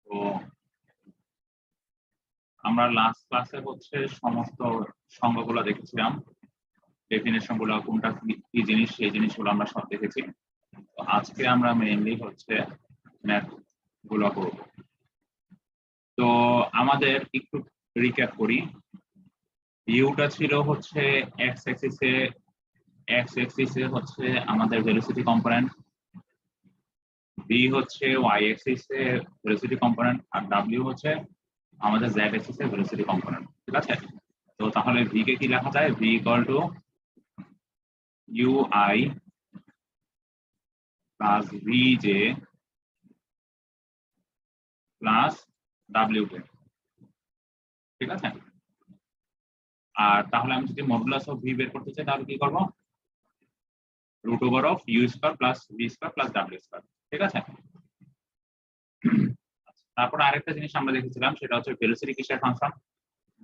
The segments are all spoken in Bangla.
তো আমরা লাস্ট ক্লাসে হচ্ছে সমস্ত সংজ্ঞাগুলো দেখেছিলাম, ডেফিনেশন গুলো কোনটা কি জিনিস সেই জিনিসগুলো আমরা সব দেখেছি। তো আজকে আমরা মেইনলি হচ্ছে ম্যাথ গুলো করব। তো আমাদের একটু রিক্যাপ করি। ইউটা ছিল হচ্ছে এক্স অ্যাক্সিসে হচ্ছে আমাদের ভেলোসিটি কম্পোনেন্ট, ভি হচ্ছে ওয়াই অ্যাক্সিসে ভেলোসিটি কম্পোনেন্ট, আর ডাব্লিউ হচ্ছে আমাদের জেড অ্যাক্সিসে ভেলোসিটি কম্পোনেন্ট। ঠিক আছে? তো তাহলে ভি কে কি লেখা যায়? V equal to U I plus V J plus W K. ঠিক আছে? আর তাহলে আমি যদি মডুলাস অফ ভি বের করতে চাই তাহলে কি করব? Root over of U square plus V square plus W square. ঠিক আছে? তারপর আরেকটা জিনিস আমরা দেখেছিলাম, সেটা হচ্ছে ভেলোসিটি কিসের function?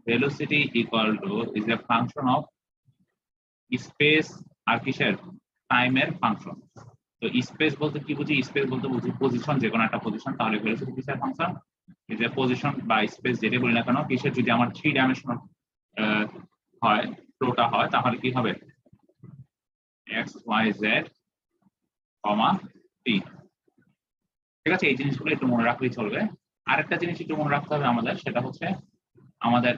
Velocity equal to is a function of space আর কিসের? টাইমের ফাংশন। তো স্পেস বলতে কি বুঝি? স্পেস বলতে বুঝি পজিশন, যে কোনো একটা পজিশন। তাহলে ভেলোসিটি কিসের ফাংশন? ইজ এ পজিশন বা স্পেস যেটা বলি না কেন, কিসের যদি আমার 3 ডাইমেনশনাল হয়, ফ্লোটা হয়, তাহলে কি হবে? এক্স ওয়াই জেড কমা টি। ঠিক আছে? এই জিনিসগুলো একটু মনে রাখলেই চলবে। আরেকটা জিনিস একটু মনে রাখতে হবে আমাদের, সেটা হচ্ছে আমাদের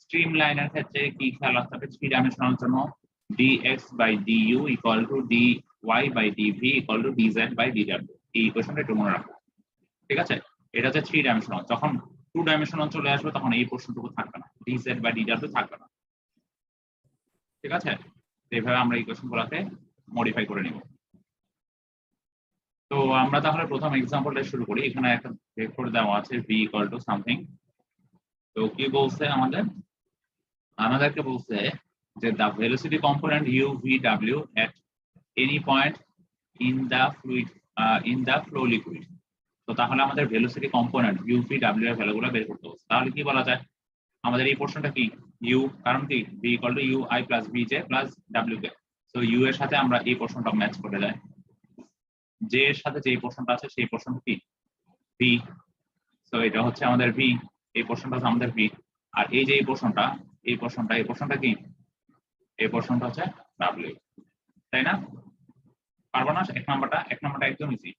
স্ট্রিম লাইনের ক্ষেত্রে কি খেয়াল রাখতে হবে? 3 ডাইমেনশনাল জন্য dx by du equal to dy by dv equal to dz by dw। এই ইকুয়েশনটা একটু মনে রাখো। ঠিক আছে? এটা হচ্ছে 3 ডাইমেনশনাল। যখন 2 ডাইমেনশনাল চলে আসবে তখন এই প্রশ্নটুকু থাকবে না, dz by dw থাকবে না। ঠিক আছে? এইভাবে আমরা ইকুয়েশনগুলোকে মডিফাই করে নিব। তো আমরা তাহলে প্রথম এক্সাম্পলটা শুরু করি। এখানে একটা ভেক্টর দেওয়া আছে v equal to something। তো কি বলছে আমাদেরকে বলছে যে the velocity component u v w at any point in the fluid in the flow liquid। তো তাহলে আমাদের velocity component u v w এর ভ্যালুগুলো বের করতে হবে। তাহলে কি বলা যায়? আমাদের এই পোরশনটা কি u, কারণ কি v equal to u I plus v j plus w k। So u এর সাথে আমরা এই পোরশনটা ম্যাচ করে যায়, j এর সাথে যে পোরশনটা আছে সেই পোরশন কি v। সো এটা হচ্ছে আমাদের v, এই পোরশনটা হচ্ছে আমাদের v। আর এই যে এই পোরশনটা কি? এই পোরশনটা হচ্ছে w। তাই না? পারবো না? এক নাম্বারটা একদম ইজি।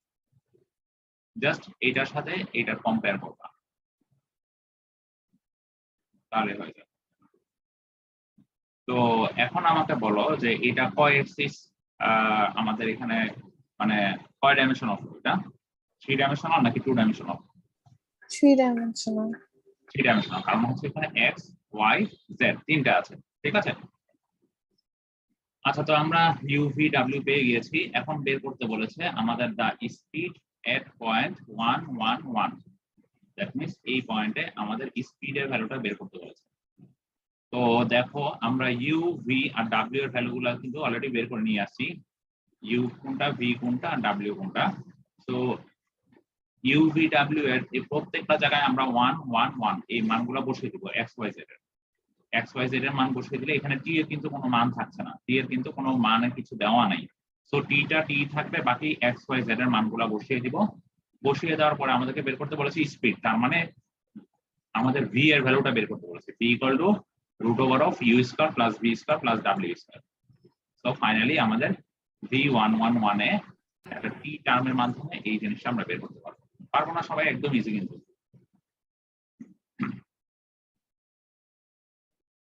জাস্ট এইটার সাথে এইটার কম্পেয়ার করবা, তাহলে হয়ে যাবে। তো এখন আমাকে বলো যে এটা কয় এক্সিস আমাদের এখানে, মানে কয় ডাইমেনশন অফ? এটা 3 ডাইমেনশনাল নাকি 2 ডাইমেনশনাল? 3 dimensional। 3 ডাইমেনশনাল, কারণ হচ্ছে এখানে এক্স ওয়াই জেড তিনটা আছে। ঠিক আছে? আচ্ছা, তো আমরা ইউ ভি ডাব্লিউ পেয়ে গিয়েছি। এখন বের করতে বলেছে আমাদের the speed at point 111। That means এই পয়েন্টে আমাদের স্পিডের ভ্যালুটা বের করতে বলেছে। তো দেখো আমরা ইউ ভি আর ডাব্লিউ এর ভ্যালুগুলো কিন্তু অলরেডি বের করে নিয়ে আসছি। ইউ কোনটা, ভি কোনটা, আর ডাব্লিউ কোনটা। তো ইউ ভি ডাব্লিউ এর এই প্রত্যেকটা জায়গায় আমরা 111 এই মানগুলো বসিয়ে দিব। এক্স ওয়াই জেড এর মান বসিয়ে দিলে এখানে টি এর কিন্তু কোনো মান থাকছে না, টি এর কিন্তু কোনো মানে কিছু দেওয়া নাই। সো টিটা টি থাকবে, বাকি এক্স ওয়াই জেড এর মানগুলো বসিয়ে দিব। বসিয়ে দেওয়ার পরে আমাদেরকে বের করতে বলেছে স্পিড, তার মানে আমাদের ভি এর ভ্যালুটা বের করতে বলেছে। V equal to root over of U square plus V square plus W square. So finally আমাদের v111 এ একটা টি টার্মের মাধ্যমে এই জিনিসটা আমরা বের করতে পারবো। পারবো না সবাই? একদম ইজি কিন্তু।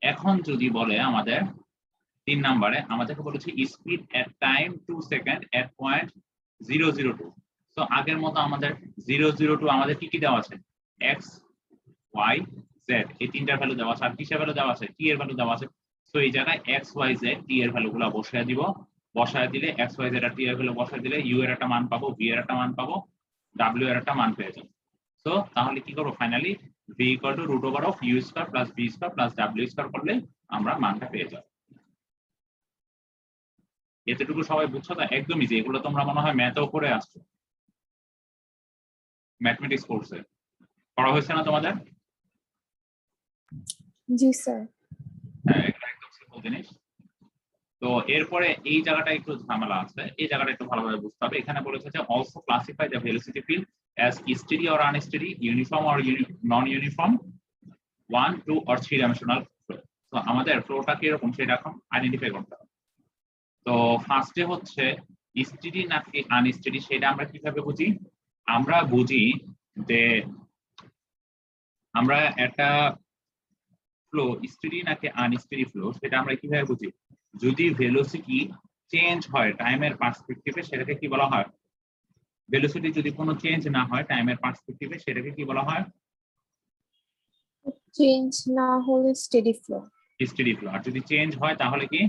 এখন যদি বলে আমাদের 3 নম্বরে আমাদেরকে বলেছে স্পিড এট টাইম 2 সেকেন্ড এট পয়েন্ট 002। তো আগের মতো আমাদের 002 আমাদের কি কি দেওয়া আছে? এক্স ওয়াই জেড এই তিনটার ভ্যালু দেওয়া আছে, আর কিসের ভ্যালু দেওয়া আছে? টি এর ভ্যালু দেওয়া আছে। তো এই জায়গায় এক্স ওয়াই জেড টি এর ভ্যালুগুলো বসায় দিব। বসায় দিলে এক্স ওয়াই জেড আর টি এর ভ্যালু বসায় দিলে ইউ এর একটা মান পাবো, ভি এর একটা মান পাবো, ডাব্লিউ এর একটা মান পেয়ে যাবো। তো তাহলে কি করবো? Finally V equal to root over of U square plus V square plus W square করলে আমরা মানটা পেয়ে যাবো। এতটুকু সবাই বুঝছো তো? একদম ইজি। এগুলো তোমরা মনে হয় ম্যাথও করে আসছো, ম্যাথমেটিক্স কোর্সে পড়া হয়েছে না তোমাদের? জি স্যার। হ্যাঁ, এটা একদম সিম্পল জিনিস। তো এরপরে এই জায়গাটা একটু ঝামেলা আছে, এই জায়গাটা একটু ভালোভাবে বুঝতে হবে। এখানে বলেছে যে also classify the velocity field as steady or unsteady, uniform or non-uniform, 1, 2 or 3 dimensional flow. তো আমাদের ফ্লোটা কিরকম সেটা এখন আইডেন্টিফাই করতে হবে। তো ফার্স্টে হচ্ছে স্টেডি নাকি আনস্টেডি সেটা আমরা কিভাবে বুঝি? আমরা বুঝি যে আমরা একটা ফ্লো স্টেডি নাকি আনস্টেডি ফ্লো সেটা আমরা কিভাবে বুঝি? যদি ভেলোসিটি চেঞ্জ হয় টাইমের পার্সপেক্টিভে সেটাকে কি বলা হয়? ভেলোসিটি যদি কোনো চেঞ্জ না হয় টাইমের পার্সপেক্টিভে সেটাকে কি বলা হয়? চেঞ্জ না হলে স্টেডি ফ্লো, স্টেডি ফ্লো। আর যদি চেঞ্জ হয় তাহলে কি?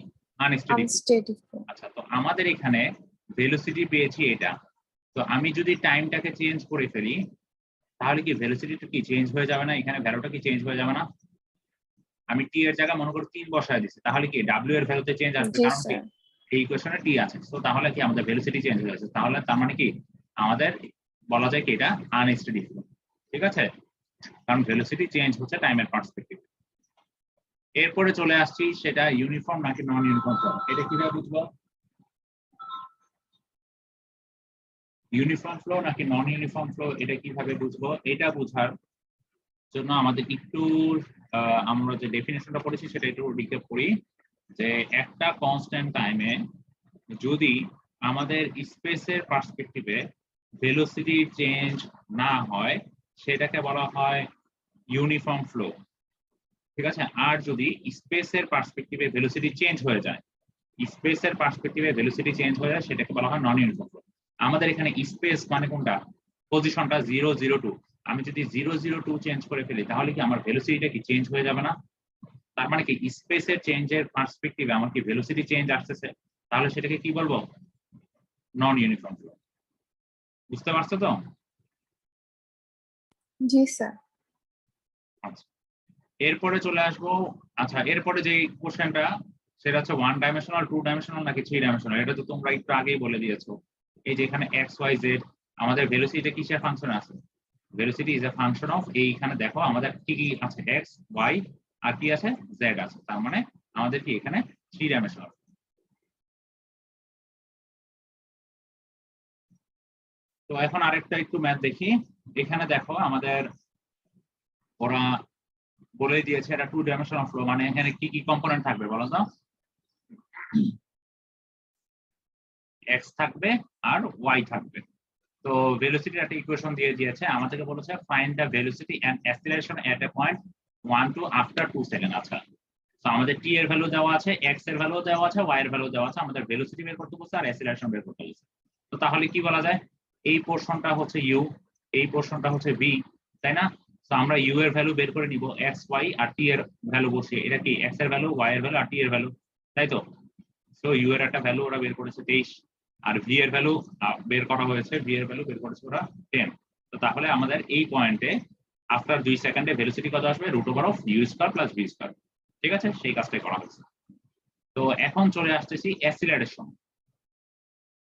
Unsteady flow. Unsteady flow. আচ্ছা, তো আমাদের এখানে ভেলোসিটি পেয়েছি এটা, তো আমি যদি টাইমটাকে চেঞ্জ করে ফেলি তাহলে কি ভেলোসিটিটা কি চেঞ্জ হয়ে যাবে না? এখানে ভ্যালুটা কি চেঞ্জ হয়ে যাবে না? আমি টি এর জায়গায় মনে করি 3 বসায় দিছি, তাহলে কি ডাব্লিউ এর ভ্যালুতে চেঞ্জ আসবে, জি কারণ কি স্যার। এই ইকুয়েশনে টি আছে। তো তাহলে কি আমাদের ভেলোসিটি চেঞ্জ হয়ে যাচ্ছে, তাহলে তার মানে কি আমাদের বলা যায় কি এটা আনস্টেডি ফ্লো। ঠিক আছে, কারণ ভেলোসিটি চেঞ্জ হচ্ছে টাইমের পার্সপেক্টিভ। এরপরে চলে আসছি সেটা ইউনিফর্ম নাকি নন ইউনিফর্ম ফ্লো, এটা কিভাবে বুঝবো? ইউনিফর্ম ফ্লো নাকি নন ইউনিফর্ম ফ্লো এটা কিভাবে বুঝবো? এটা বোঝার জন্য আমাদের একটু আমরা যে ডেফিনেশনটা পড়েছি সেটা একটু রিক্যাপ করি। যে একটা কনস্ট্যান্ট টাইমে যদি আমাদের স্পেসের পার্সপেক্টিভে ভেলোসিটি চেঞ্জ না হয় সেটাকে বলা হয় ইউনিফর্ম ফ্লো। ঠিক আছে, আর যদি স্পেসের পার্সপেক্টিভে ভেলোসিটি চেঞ্জ হয়ে যায়, স্পেসের পার্সপেক্টিভে ভেলোসিটি চেঞ্জ হয়ে যায় সেটাকে বলা হয় নন ইউনিফর্ম ফ্লো। আমাদের এখানে স্পেস মানে কোনটা? পজিশনটা 0, 0, 2। আমি যদি 0, 0, 2 চেঞ্জ করে ফেলি তাহলে কি আমার ভেলোসিটিটা কি চেঞ্জ হয়ে যাবে না? তার মানে কি স্পেসের চেঞ্জের পার্সপেক্টিভে আমার কি ভেলোসিটি চেঞ্জ আসতেছে, তাহলে সেটাকে কি বলবো? নন ইউনিফর্ম ফ্লো। বুঝতে পারছো তো? জি স্যার। আচ্ছা, এরপরে চলে আসবো। আচ্ছা, এরপরে যে কোশ্চেনটা সেটা হচ্ছে 1 ডাইমেনশনাল, 2 ডাইমেনশনাল নাকি 3 ডাইমেনশনাল, এটা তো তোমরা একটু আগেই বলে দিয়েছো। এই যে এখানে এক্স ওয়াই জেড আমাদের ভেলোসিটি কিসের ফাংশন আছে? Velocity is a function of, এইখানে দেখো আমাদের কি কি আছে, এক্স ওয়াই আর কি আছে, জেড আছে। তার মানে আমাদের কি এখানে 3 ডাইমেনশনাল। তো এখন আরেকটা একটু ম্যাথ দেখি। এখানে দেখো আমাদের ওরা বলে দিয়েছে এটা 2 ডাইমেনশনাল ফ্লো, মানে এখানে কি কি কম্পোনেন্ট থাকবে বলো তো? এক্স থাকবে আর ওয়াই থাকবে। তো ভেলোসিটির একটা ইকুয়েশন দিয়ে দিয়েছে, আমাদেরকে বলেছে find the velocity and acceleration at a point 1 to after 2 second. আচ্ছা, তো আমাদের টি এর ভ্যালু দেওয়া আছে, এক্স এর ভ্যালু দেওয়া আছে, ওয়াই এর ভ্যালু দেওয়া আছে, আমাদের ভেলোসিটি বের করতে বলছে আর অ্যাক্সিলারেশন বের করতে বলছে। তো তাহলে কি বলা যায়? এই পোরশনটা হচ্ছে ইউ, এই পোরশনটা হচ্ছে ভি, তাই না? তো আমরা ইউ এর ভ্যালু বের করে নিব, এক্স ওয়াই আর টি এর ভ্যালু বসিয়ে। এটা কি এক্স এর ভ্যালু, ওয়াই এর ভ্যালু আর টি এর ভ্যালু, তাই তো? সো ইউ এর একটা ভ্যালু ওরা বের করেছে 23, আর ভি এর ভ্যালু বের করা হয়েছে, ভি এর ভ্যালু বের করেছে ওরা 10। তো তাহলে আমাদের এই পয়েন্টে আফটার 2 সেকেন্ডে ভেলোসিটি কত আসবে? √(u²+v²). ঠিক আছে, সেই কাজটাই করা হয়েছে। তো এখন চলে আসতেছি অ্যাক্সিলারেশন।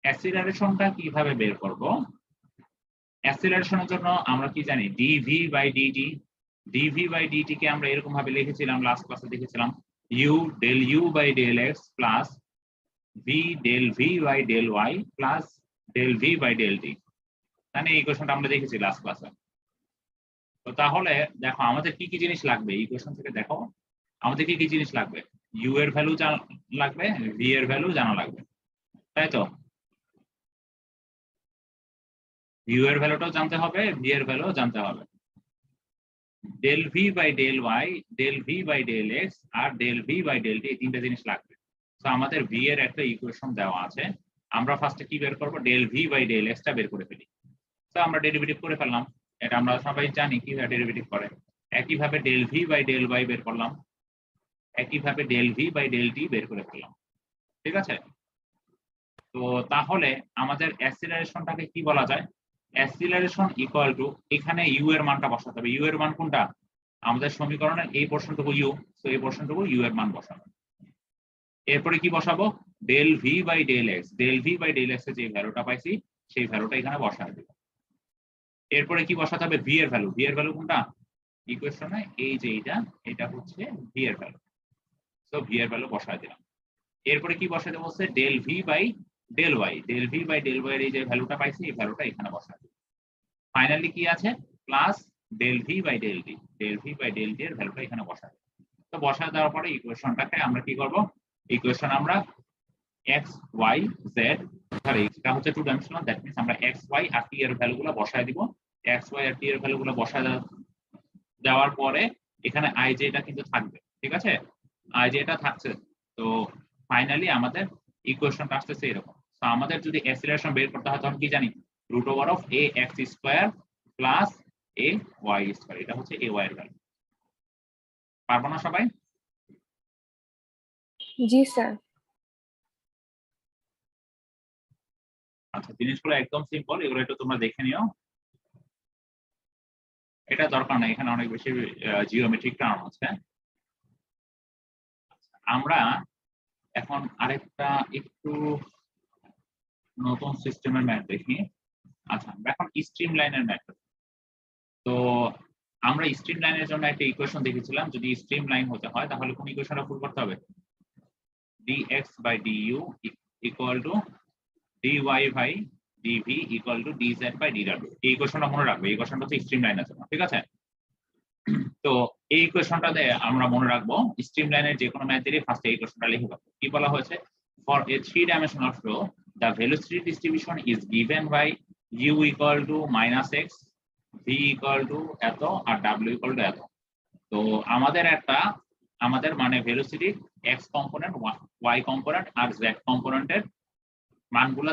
অ্যাক্সিলারেশনটা কিভাবে বের করব? অ্যাক্সিলারেশনের জন্য আমরা কি জানি? dv/dt। dv/dt কে আমরা এরকম ভাবে লিখেছিলাম, লাস্ট ক্লাসে দেখেছিলাম, u del u/del x plus v del v/del y plus del v/del t। মানে এই ইকুয়েশনটা আমরা দেখেছি লাস্ট ক্লাসে। তো তাহলে দেখো আমাদের কি কি জিনিস লাগবে এই ইকুয়েশন থেকে? দেখো আমাদের কি কি জিনিস লাগবে? u এর ভ্যালু জানা লাগবে, v এর ভ্যালু জানা লাগবে, তাই তো? u এর ভ্যালুটাও জানতে হবে, v এর ভ্যালু জানতে হবে। del v/del y, del v/del x আর del v/del t, এই তিনটা জিনিস লাগবে। তো আমাদের v এর একটা ইকুয়েশন দেওয়া আছে, আমরা ফার্স্টে কি বের করব? del v/del x টা বের করে ফেলি। তো আমরা ডেরিভেটিভ করে ফেললাম, এটা আমরা সবাই জানি কিভাবে ডেরিভেটিভ করে। একইভাবে del v/del y বের করলাম, একইভাবে del v/del t বের করে ফেললাম। ঠিক আছে, তো তাহলে আমাদের অ্যাক্সিলারেশনটাকে কি বলা যায়? অ্যাক্সিলারেশন ইকুয়াল টু, এখানে ইউ এর মানটা বসাতে হবে। ইউ এর মান কোনটা? আমাদের সমীকরণের এই পোরশনটুকু ইউ, তো এই পোরশনটুকু ইউ এর মান বসাবো। এরপরে কি বসাবো? del v/del x, del v/del x এর যে ভ্যালুটা পাইছি সেই ভ্যালুটা এখানে বসায় দেব। এরপরে কি বসাতে হবে? ভি এর ভ্যালু। ভি এর ভ্যালু কোনটা ইকুয়েশনে? এই যে এটা হচ্ছে ভি এর ভ্যালু। সো ভি এর ভ্যালু বসায় দিলাম। এরপরে কি বসাতে বলছে? del v/del y, del v/del y এর এই যে ভ্যালুটা পাইছি এই ভ্যালুটা এখানে বসায় দিলাম। ফাইনালি কি আছে plus del V by del D, del V by del D এর ভ্যালুটা এখানে বসাবো। তো বসায় দেওয়ার পরে ইকুয়েশনটাকে আমরা কি করব, ইকুয়েশন আমরা এক্স ওয়াই জেড, সরি এটা হচ্ছে টু ডাইমেনশনাল, দ্যাট মিন্স আমরা এক্স ওয়াই আর টি এর ভ্যালুগুলো বসায় দিব। এক্স ওয়াই আর টি এর ভ্যালুগুলো বসায় দেওয়ার পরে এখানে আই জে টা কিন্তু থাকবে, ঠিক আছে, আই জে টা থাকছে। তো ফাইনালি আমাদের ইকুয়েশনটা আসতেছে এরকম। তো আমাদের যদি অ্যাসিলারেশন বের করতে হয় তখন কি জানি, root over of A X square plus A Y square, এটা হচ্ছে এ ওয়াই এর ভ্যালু। পারবো না সবাই? জি স্যার। আচ্ছা, জিনিসগুলো একদম সিম্পল, এগুলো একটু তোমরা দেখে নিও, এটা দরকার নাই, এখানে অনেক বেশি জিওমেট্রিক টার্ম আছে। আমরা এখন আরেকটা একটু নতুন সিস্টেমের ম্যাথ দেখি। আচ্ছা, আমরা এখন স্ট্রিম লাইনের ম্যাথ। তো আমরা স্ট্রিম লাইনের জন্য একটা ইকুয়েশন দেখেছিলাম, যদি স্ট্রিম লাইন হতে হয় তাহলে কোন ইকুয়েশনটা ফুল করতে হবে, dx by du equal to dy by dv equal to dz by dw। এই ইকুয়েশনটা মনে রাখবে, এই ইকুয়েশনটা হচ্ছে স্ট্রিম লাইনের জন্য, ঠিক আছে। তো এই ইকুয়েশনটাতে আমরা মনে রাখবো স্ট্রিম লাইনের যে কোনো ম্যাথেরই ফার্স্টে এই ইকুয়েশনটা লিখে রাখবো। কি বলা হয়েছে, for a 3-dimensional flow the velocity distribution is given by u equal to -x, v equal to এত আর w equal to এত। তো আমাদের মানে velocity x component, y component আর z কম্পোনেন্টের মানগুলো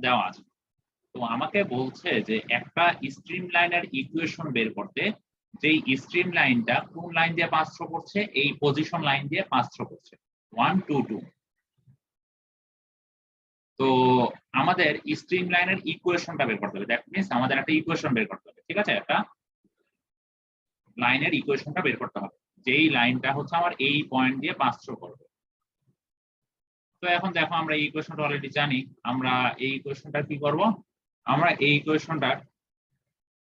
দেওয়া আছে। তো আমাকে বলছে যে একটা স্ট্রিম লাইনের ইকুয়েশন বের করতে, যেই স্ট্রিম লাইনটা কোন লাইন দিয়ে পাস থ্রু করছে, এই পজিশন লাইন দিয়ে পাস থ্রু করছে 1 2 2। তো আমাদের স্ট্রিম লাইনের ইকুয়েশনটা বের করতে হবে, দ্যাট মিন্স আমাদের একটা ইকুয়েশন বের করতে হবে, ঠিক আছে, একটা লাইনের ইকুয়েশনটা বের করতে হবে যেই লাইনটা হচ্ছে আমার এই পয়েন্ট দিয়ে পাস থ্রু করবে। তো এখন দেখো আমরা এই ইকুয়েশনটা অলরেডি জানি, আমরা এই ইকুয়েশনটা কি করব, আমরা এই ইকুয়েশনটা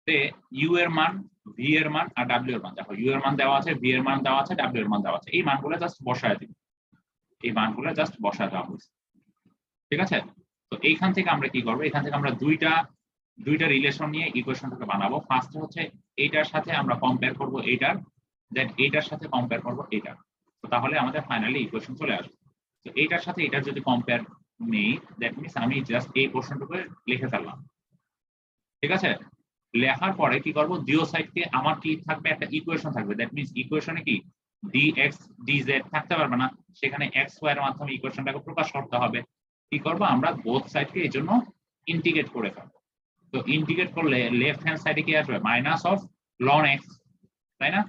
তে ইউ এর মান, ভি এর মান আর ডাব্লিউ এর মান, দেখো ইউ এর মান দেওয়া আছে, ভি এর মান দেওয়া আছে, ডাব্লিউ এর মান দেওয়া আছে, এই মানগুলো জাস্ট বসায় দিব, এই মানগুলো জাস্ট বসায় দেওয়া হয়েছে, ঠিক আছে। তো এইখান থেকে আমরা কি করব, এখান থেকে আমরা দুইটা রিলেশন নিয়ে ইকুয়েশনটাকে বানাবো। ফার্স্ট হচ্ছে এইটার সাথে আমরা কম্পেয়ার করব এইটার, দেন এইটার সাথে কম্পেয়ার করব এইটার। তো তাহলে আমাদের ফাইনালি ইকুয়েশন চলে আসবে। তো এইটার সাথে এটার যদি কম্পেয়ার নেই, দ্যাট মিন্স আমি জাস্ট এই পোর্শনটুকু লিখে ফেললাম, ঠিক আছে। লেখার পরে কি করব, দুই সাইডকে আমার কি থাকবে, একটা ইকুয়েশন থাকবে, দ্যাট মিন্স ইকুয়েশনে কি dx dz থাকতে পারবে না, সেখানে x y এর মাধ্যমে ইকুয়েশনটাকে প্রকাশ করতে হবে। কি করব, আমরা বোথ সাইডকে এই জন্য ইন্টিগ্রেট করে ফেলবো। তো ইন্টিগ্রেট করলে লেফট হ্যান্ড সাইডে কি আসবে, মাইনাস অফ ln x, তাই না,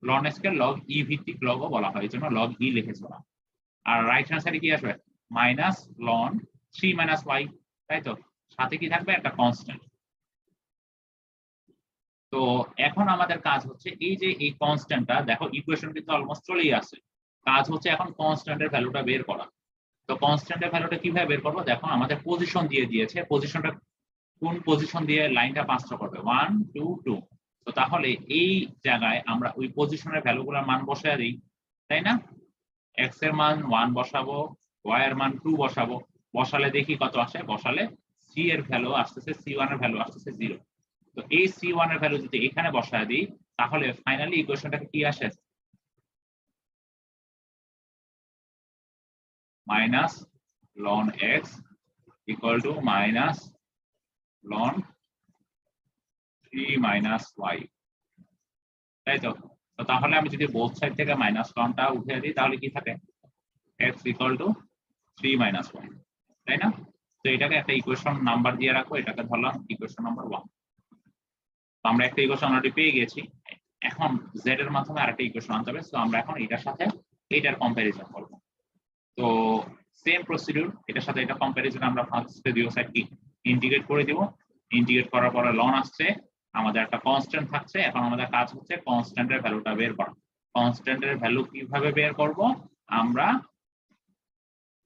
ln x কে log e ভিত্তিক লগও বলা হয়, এই জন্য log e লিখেছিলাম। আর রাইট হ্যান্ড সাইডে কি আসবে, মাইনাস ln 3 - y, তাই তো, সাথে কি থাকবে, একটা কনস্ট্যান্ট। তো এখন আমাদের কাজ হচ্ছে এই যে এই কনস্ট্যান্টটা, দেখো ইকুয়েশন কিন্তু অলমোস্ট চলেই আসে, কাজ হচ্ছে এখন কনস্ট্যান্টের ভ্যালুটা বের করা। তো কনস্ট্যান্টের ভ্যালুটা কিভাবে বের করবো, দেখো আমাদের পজিশন দিয়ে দিয়েছে, পজিশনটা কোন পজিশন দিয়ে লাইনটা পাস করবে, 1 2 2। তো তাহলে এই জায়গায় আমরা ওই পজিশনের ভ্যালুগুলোর মান বসায় দিই, তাই না, x এর মান 1 বসাবো, y এর মান 2 বসাবো, বসালে দেখি কত আসে, বসালে c এর ভ্যালু আসতেছে, c1 এর ভ্যালু আসতেছে 0। তো এই c1 এর ভ্যালু যদি এখানে বসায় দিই তাহলে ফাইনালি ইকুয়েশনটাকে কি আসে, minus ln x equal to minus ln 3 - y, তাই তো। তো তাহলে আমি যদি বোথ সাইড থেকে মাইনাস লনটা উঠিয়ে দিই তাহলে কি থাকে, x ইকুয়াল টু 3 - y, তাই না। তো এটাকে একটা ইকুয়েশন নাম্বার দিয়ে রাখো, এটাকে ধরলাম ইকুয়েশন নাম্বার 1। তো আমরা একটা ইকুয়েশন অলরেডি পেয়ে গেছি, এখন z এর মাধ্যমে আরেকটা ইকুয়েশন আনতে হবে। তো আমরা এখন এটার সাথে এটার কম্পারিজন করব। তো সেম প্রসিডিউর, এটার সাথে এটা কম্পারিজন, আমরা ফার্স্টে দুই সাইড কি ইন্টিগ্রেট করে দিব, ইন্টিগ্রেট করার পরে লন আসছে, আমাদের একটা কনস্ট্যান্ট থাকছে। এখন আমাদের কাজ হচ্ছে কনস্ট্যান্টের ভ্যালুটা বের করা। কনস্ট্যান্টের ভ্যালু কিভাবে বের করব, আমরা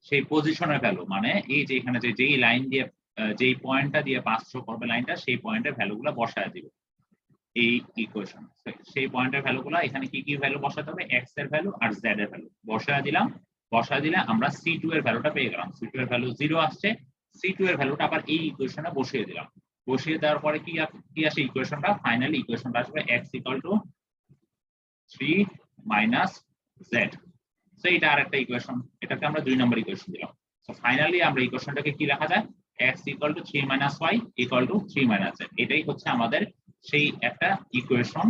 সেই পজিশনের ভ্যালু, মানে এই যে এখানে যেই লাইন দিয়ে যেই পয়েন্টটা দিয়ে পাস থ্রু করবে লাইনটা, সেই পয়েন্টের ভ্যালুগুলো বসায় দিব এই ইকুয়েশন। সেই পয়েন্টের ভ্যালুগুলো এখানে কি কি ভ্যালু বসাতে হবে, x এর ভ্যালু আর z এর ভ্যালু বসায় দিলাম। বসায় দিলে আমরা c2 এর ভ্যালুটা পেয়ে গেলাম, c2 এর ভ্যালু 0 আসছে, c2 এর ভ্যালুটা আবার এই ইকুয়েশনে বসিয়ে দিলাম। বসিয়ে দেওয়ার পরে কি আসে ইকুয়েশনটা, ফাইনালি ইকুয়েশনটা আসবে x equal to 3 minus z। So এটা আরেকটা ইকুয়েশন, এটাকে আমরা 2 নম্বর ইকুয়েশন দিলাম। সো ফাইনালি আমরা ইকুয়েশনটাকে কি লেখা যায়, x equal to 3 minus y equal to 3 minus z। এটাই হচ্ছে আমাদের সেই একটা ইকুয়েশন,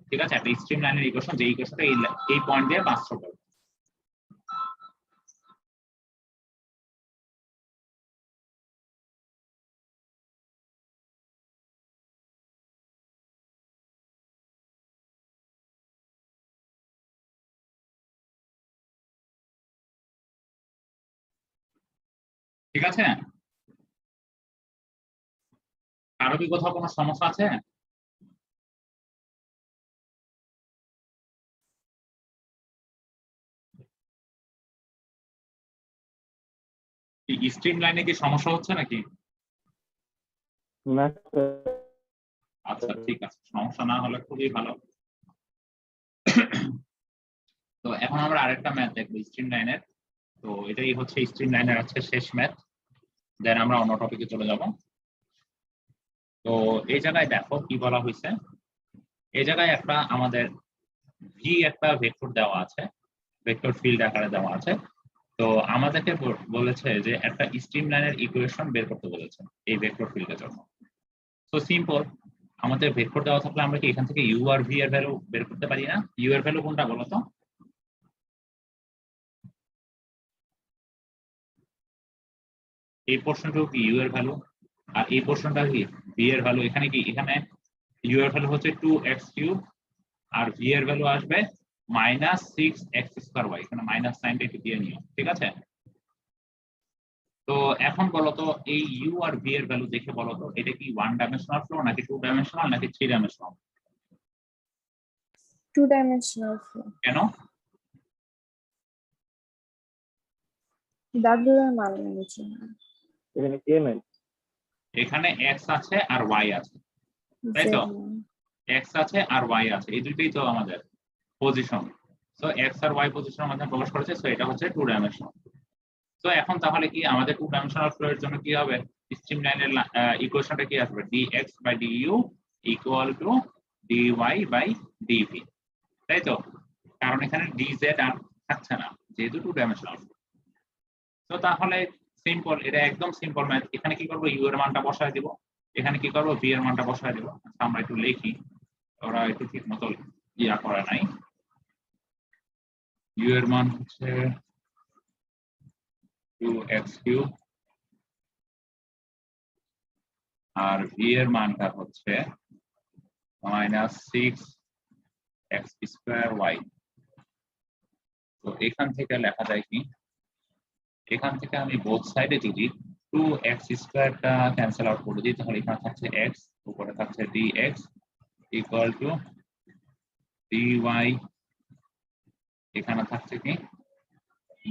ঠিক আছে, একটা স্ট্রিম লাইনের ইকুয়েশন, যে ইকুয়েশনটা এই পয়েন্ট দিয়ে পাস করবে। ঠিক আছে, কারো কি কোথাও কোনো সমস্যা আছে? স্ট্রিম লাইনে কি সমস্যা হচ্ছে নাকি? না আচ্ছা ঠিক আছে, সমস্যা না হলে খুবই ভালো। তো এখন আমরা আরেকটা ম্যাথ দেখবো স্ট্রিম লাইনের। তো এটাই হচ্ছে স্ট্রিম লাইনের আজকে শেষ ম্যাথ, দেন আমরা অন্য টপিকে চলে যাব। তো এই জায়গায় দেখো কি বলা হয়েছে, এই জায়গায় একটা আমাদের ভি একটা ভেক্টর দেওয়া আছে, ভেক্টর ফিল্ড আকারে দেওয়া আছে। তো আমাদেরকে বলেছে যে একটা স্ট্রিম লাইনের ইকুয়েশন বের করতে বলেছে এই ভেক্টর ফিল্ডের জন্য। সো সিম্পল, আমাদের ভেক্টর দেওয়া থাকলে আমরা কি এখান থেকে ইউ আর ভি এর ভ্যালু বের করতে পারি না? ইউ এর ভ্যালু কোনটা বলো তো? এই পোর্শনটাও কি ইউ এর ভ্যালু, আর এই পোর্শনটা কি ভি এর ভ্যালু। এখানে কি, এখানে ইউ এর ভ্যালু হচ্ছে 2x³ আর ভি এর ভ্যালু আসবে -6x²y। এখানে মাইনাস সাইনটা একটু দিয়ে নিও, ঠিক আছে। তো এখন বলো তো এই ইউ আর ভি এর ভ্যালু দেখে বলো তো এটা কি 1 ডাইমেনশনাল ফ্লো নাকি 2 ডাইমেনশনাল নাকি 3 ডাইমেনশনাল? 2-dimensional flow. কেন? W এর মান নিচে না, এখানে কে নাই? এখানে x আছে আর y আছে, তাই Z তো? মান। x আছে আর y আছে, এই দুইটাই তো আমাদের পজিশন। সো x আর y পজিশনের মধ্যে প্রবেশ করেছে, সো এটা হচ্ছে 2 ডাইমেনশনাল। তো এখন তাহলে কি আমাদের 2 ডাইমেনশনাল ফ্লো এর জন্য কি হবে, স্ট্রিম লাইনের ইকুয়েশনটা কি আসবে, dx/du equal to dy by dv, তাই তো? কারণ এখানে dz আর থাকছে না যেহেতু 2 ডাইমেনশনাল। তো তাহলে সিম্পল, এটা একদম সিম্পল ম্যাথ। এখানে কি করব, ইউ এর মানটা বসায় দিব, এখানে কি করব, ভি এর মানটা বসায় দিব। আচ্ছা আমরা একটু লিখি, ওরা একটু ঠিক মতো ইয়া করে নাই। ইউ এর মান হচ্ছে 2x³ আর ভি এর মানটা হচ্ছে -6x²y। তো এখান থেকে লেখা যায় কি, এখান থেকে আমি বোথ সাইডে যদি 2x² টা ক্যান্সেল আউট করে দিই তাহলে এখানে থাকছে x, উপরে থাকছে dx ইকুয়াল টু dy, এখানে থাকছে কি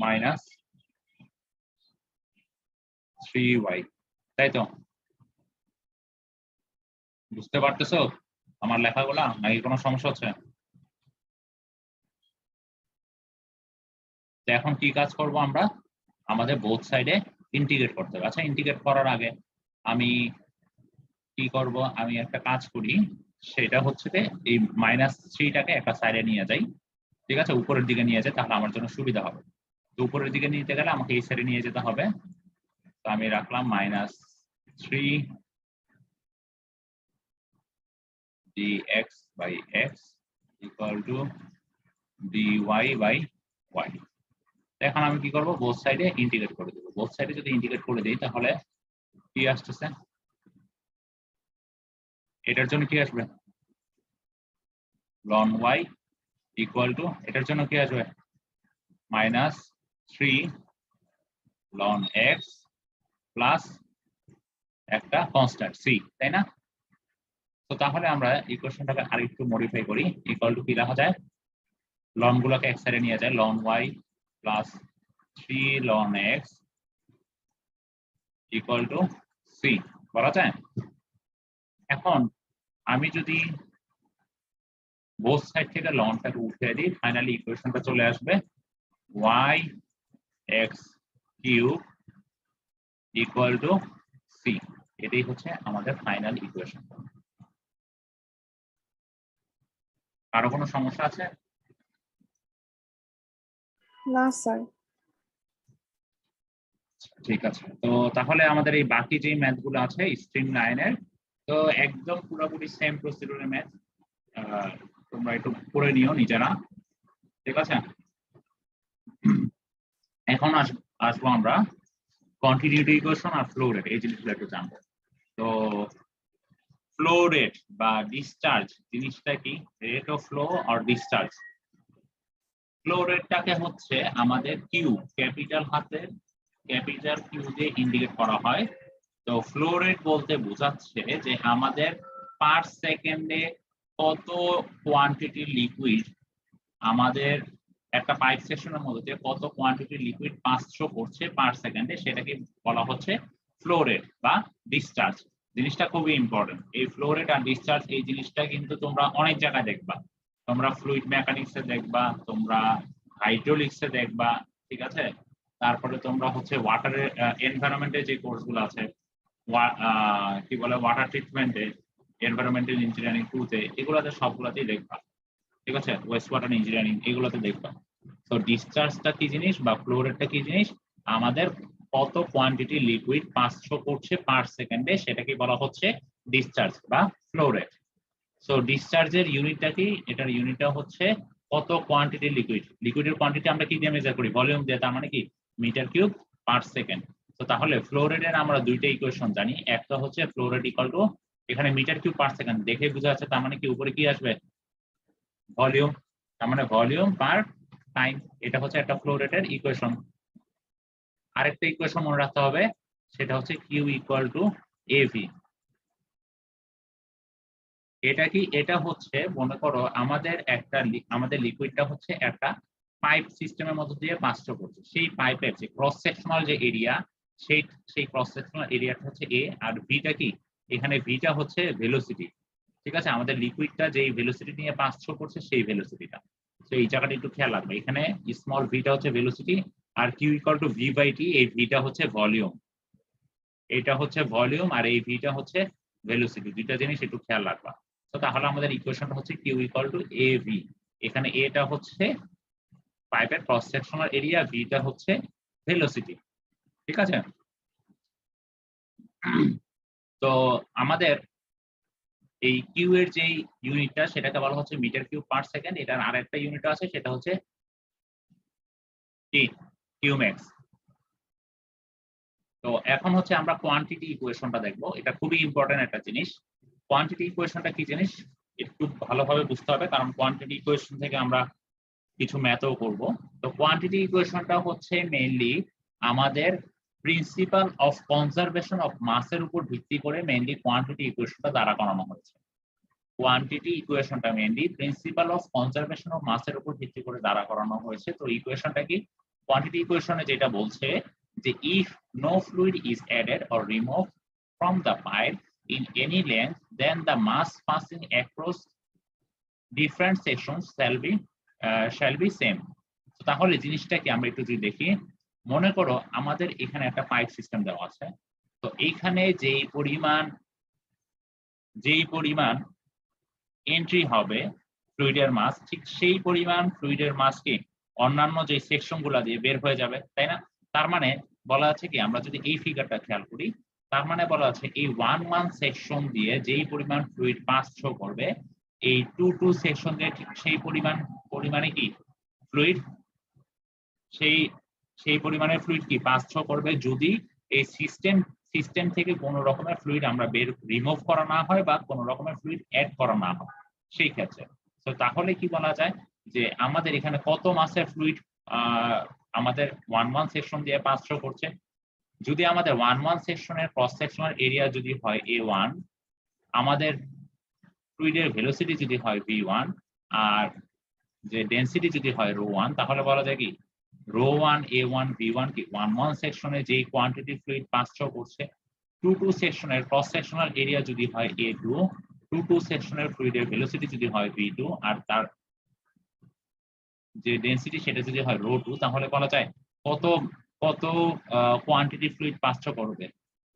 -3y, তাই তো? বুঝতে পারতেছো আমার লেখাগুলা নাকি কোনো সমস্যা হচ্ছে? তো এখন কি কাজ করব আমরা, আমাদের বোথ সাইডে ইন্টিগ্রেট করতে হবে। আচ্ছা ইন্টিগ্রেট করার আগে আমি কি করব, আমি একটা কাজ করি, সেটা হচ্ছে যে এই -3টাকে একটা সাইডে নিয়ে যাই, ঠিক আছে, উপরের দিকে নিয়ে যাই, তাহলে আমার জন্য সুবিধা হবে। তো উপরের দিকে নিতে গেলে আমাকে এই সাইডে নিয়ে যেতে হবে। তো আমি রাখলাম -3 dx/x equal to dy by y। এখন আমি কি করব, বোথ সাইডে ইন্টিগ্রেট করে দেব। বোথ সাইডে যদি ইন্টিগ্রেট করে দেই তাহলে কি আসতেছে, এটার জন্য কি আসবে ln y ইকুয়াল টু, এটার জন্য কি আসবে -3 ln x প্লাস একটা কনস্ট্যান্ট c, তাই না? তো তাহলে আমরা ইকুয়েশনটাকে আরেকটু মডিফাই করি, ইকুয়াল টু কি লেখা যায়, লন গুলোকে এক সাইডে নিয়ে যায়, ln y plus 3 ln x equal to c বলা যায়। এখন আমি যদি বোথ সাইড থেকে লনটাকে উঠিয়ে দিই, ফাইনালি ইকুয়েশনটা চলে আসবে y(x³ ইকুয়াল টু c। এটাই হচ্ছে আমাদের ফাইনাল ইকুয়েশন। কারো কোনো সমস্যা আছে? না স্যার। ঠিক আছে, তো তাহলে আমাদের এই বাকি যে ম্যাথ গুলো আছে স্ট্রিম লাইনের, তো একদম পুরোপুরি সেম প্রসিডিউরের ম্যাথ, তোমরা একটু করে নিও নিজেরা, ঠিক আছে। এখন আসবো আমরা কন্টিনিউটি ইকুয়েশন আর ফ্লো রেট, এই জিনিসগুলো একটু জানবো। তো ফ্লো রেট বা ডিসচার্জ জিনিসটা কি, রেট অফ ফ্লো আর ডিসচার্জ। ফ্লো রেটটাকে হচ্ছে আমাদের কিউ, ক্যাপিটাল হাতের ক্যাপিটাল কিউ দিয়ে ইন্ডিকেট করা হয়। তো ফ্লো রেট বলতে বোঝাচ্ছে যে আমাদের পার সেকেন্ডে কত কোয়ান্টিটি লিকুইড আমাদের একটা পাইপ সেকশনের মধ্যে কত কোয়ান্টিটি লিকুইড পাস থ্রু করছে পার সেকেন্ডে, সেটাকে বলা হচ্ছে ফ্লো রেট বা ডিসচার্জ। জিনিসটা খুবই ইম্পর্টেন্ট, এই ফ্লো রেট আর ডিসচার্জ এই জিনিসটা কিন্তু তোমরা অনেক জায়গায় দেখবা। তোমরা ফ্লুইড মেকানিক্সে দেখবা, তোমরা হাইড্রোলিক্সে দেখবা, ঠিক আছে। তারপরে তোমরা হচ্ছে ওয়াটারের এনভায়রনমেন্টের যে কোর্সগুলো আছে, কি বলে ওয়াটার ট্রিটমেন্টে, এনভায়রনমেন্টাল ইঞ্জিনিয়ারিং 2-তে, এগুলোতে সবগুলোতেই দেখবা, ঠিক আছে। ওয়েস্ট ওয়াটার ইঞ্জিনিয়ারিং এগুলোতে দেখবা। তো ডিসচার্জটা কি জিনিস বা ফ্লো রেটটা কি জিনিস, আমাদের কত কোয়ান্টিটি লিকুইড পাস থ্রু করছে পার সেকেন্ডে সেটাকে বলা হচ্ছে ডিসচার্জ বা ফ্লো রেট। সো ডিসচার্জের ইউনিটটা কি, এটার ইউনিটটা হচ্ছে কত কোয়ান্টিটি লিকুইড, লিকুইডের কোয়ান্টিটি আমরা কি দিয়ে মেজার করি, ভলিউম দিয়ে, তার মানে কি মিটার কিউব পার সেকেন্ড। তো তাহলে ফ্লো রেটের আমরা দুইটা ইকুয়েশন জানি, একটা হচ্ছে ফ্লো রেট ইকুয়াল টু, এখানে মিটার কিউব পার সেকেন্ড দেখে বোঝা যাচ্ছে, তার মানে কি উপরে কি আসবে ভলিউম, তার মানে ভলিউম পার টাইম, এটা হচ্ছে একটা ফ্লো রেটের ইকুয়েশন। আরেকটা ইকুয়েশন মনে রাখতে হবে, সেটা হচ্ছে কিউ ইকুয়াল টু এভি। এটা কি, এটা হচ্ছে মনে করো আমাদের লিকুইডটা হচ্ছে একটা পাইপ সিস্টেমের মধ্যে দিয়ে পাস থ্রু করছে, সেই পাইপের যে ক্রস সেকশনাল যে এরিয়া, সেই ক্রস সেকশনাল এরিয়াটা হচ্ছে এ, আর ভিটা কি, এখানে ভিটা হচ্ছে ভেলোসিটি, ঠিক আছে। আমাদের লিকুইডটা যেই ভেলোসিটি নিয়ে পাস থ্রু করছে সেই ভেলোসিটিটা। তো এই জায়গাটা একটু খেয়াল রাখবে, এখানে স্মল ভিটা হচ্ছে ভেলোসিটি, আর Q equal to V by T, এই ভিটা হচ্ছে ভলিউম, এটা হচ্ছে ভলিউম, আর এই ভিটা হচ্ছে ভেলোসিটি, দুইটা জিনিস একটু খেয়াল রাখবা। তো তাহলে আমাদের ইকুয়েশনটা হচ্ছে Q equal to A V, এখানে এটা হচ্ছে পাইপের ক্রস সেকশনাল এরিয়া, ভিটা হচ্ছে ভেলোসিটি, ঠিক আছে। তো আমাদের এই কিউ এর যে ইউনিটটা সেটাকে বলা হচ্ছে মিটার কিউব পার সেকেন্ড, এটার আরেকটা ইউনিট আছে সেটা হচ্ছে কি কিউম্যাক্স। তো এখন হচ্ছে আমরা কোয়ান্টিটি ইকুয়েশনটা দেখবো, এটা খুবই ইম্পর্টেন্ট একটা জিনিস। কোয়ান্টিটি ইকুয়েশনটা কি জিনিস একটু ভালোভাবে বুঝতে হবে, কারণ কোয়ান্টিটি ইকুয়েশন থেকে আমরা কিছু ম্যাথও করব। তো কোয়ান্টিটি ইকুয়েশনটা হচ্ছে মেইনলি আমাদের প্রিন্সিপাল অফ কনজারভেশন অফ মাসের উপর ভিত্তি করে মেইনলি কোয়ান্টিটি ইকুয়েশনটা দ্বারা করানো হয়েছে। কোয়ান্টিটি ইকুয়েশনটা mainly principle of conservation of মাসের উপর ভিত্তি করে দ্বারা করানো হয়েছে। তো ইকুয়েশনটা কি, কোয়ান্টিটি ইকুয়েশনে যেটা বলছে যে if no fluid is added or removed from the pipe in any length, then the mass passing across different sections shall be same. তাহলে জিনিসটা কি আমরা একটু যদি দেখি, মনে করো আমাদের এখানে একটা পাইপ সিস্টেম দেওয়া আছে, তো এইখানে যেই পরিমাণ এন্ট্রি হবে ফ্লুইডের মাস, ঠিক সেই পরিমাণ ফ্লুইডের মাস কি অন্যান্য যে সেকশন গুলা দিয়ে বের হয়ে যাবে, তাই না। তার মানে বলা আছে কি, আমরা যদি এই ফিগারটা খেয়াল করি, তার মানে বলা আছে এই 1-1 সেকশন দিয়ে যেই পরিমাণ ফ্লুইড পাস থ্রু করবে, এই 2-2 সেকশন দিয়ে ঠিক সেই পরিমাণে কি ফ্লুইড, সেই পরিমাণের ফ্লুইড কি পাস থ্রু করবে, যদি এই সিস্টেম থেকে কোনো রকমের ফ্লুইড আমরা রিমুভ করা না হয় বা কোনো রকমের ফ্লুইড অ্যাড করা না হয় সেই ক্ষেত্রে। তো তাহলে কি বলা যায় যে আমাদের এখানে কত মাসের ফ্লুইড আমাদের 1-1 সেকশন দিয়ে পাস থ্রু করছে। যদি আমাদের 1-1 সেকশনের ক্রস সেকশনাল এরিয়া যদি হয় A1, আমাদের ফ্লুইডের ভেলোসিটি যদি হয় V1, আর যে ডেনসিটি যদি হয় ρ1, তাহলে বলা যায় কি ρ1 A1 V1 কি 1-1 সেকশনে যেই কোয়ান্টিটি ফ্লুইড পাস থ্রু করছে, 2-2 সেকশনের ক্রস সেকশনাল এরিয়া যদি হয় A2, 2-2 সেকশনের ফ্লুইডের ভেলোসিটি যদি হয় V2, আর তার যে ডেনসিটি সেটা যদি হয় ρ2, তাহলে বলা যায় কত কোয়ান্টিটি ফ্লুইড পাস থ্রু করবে।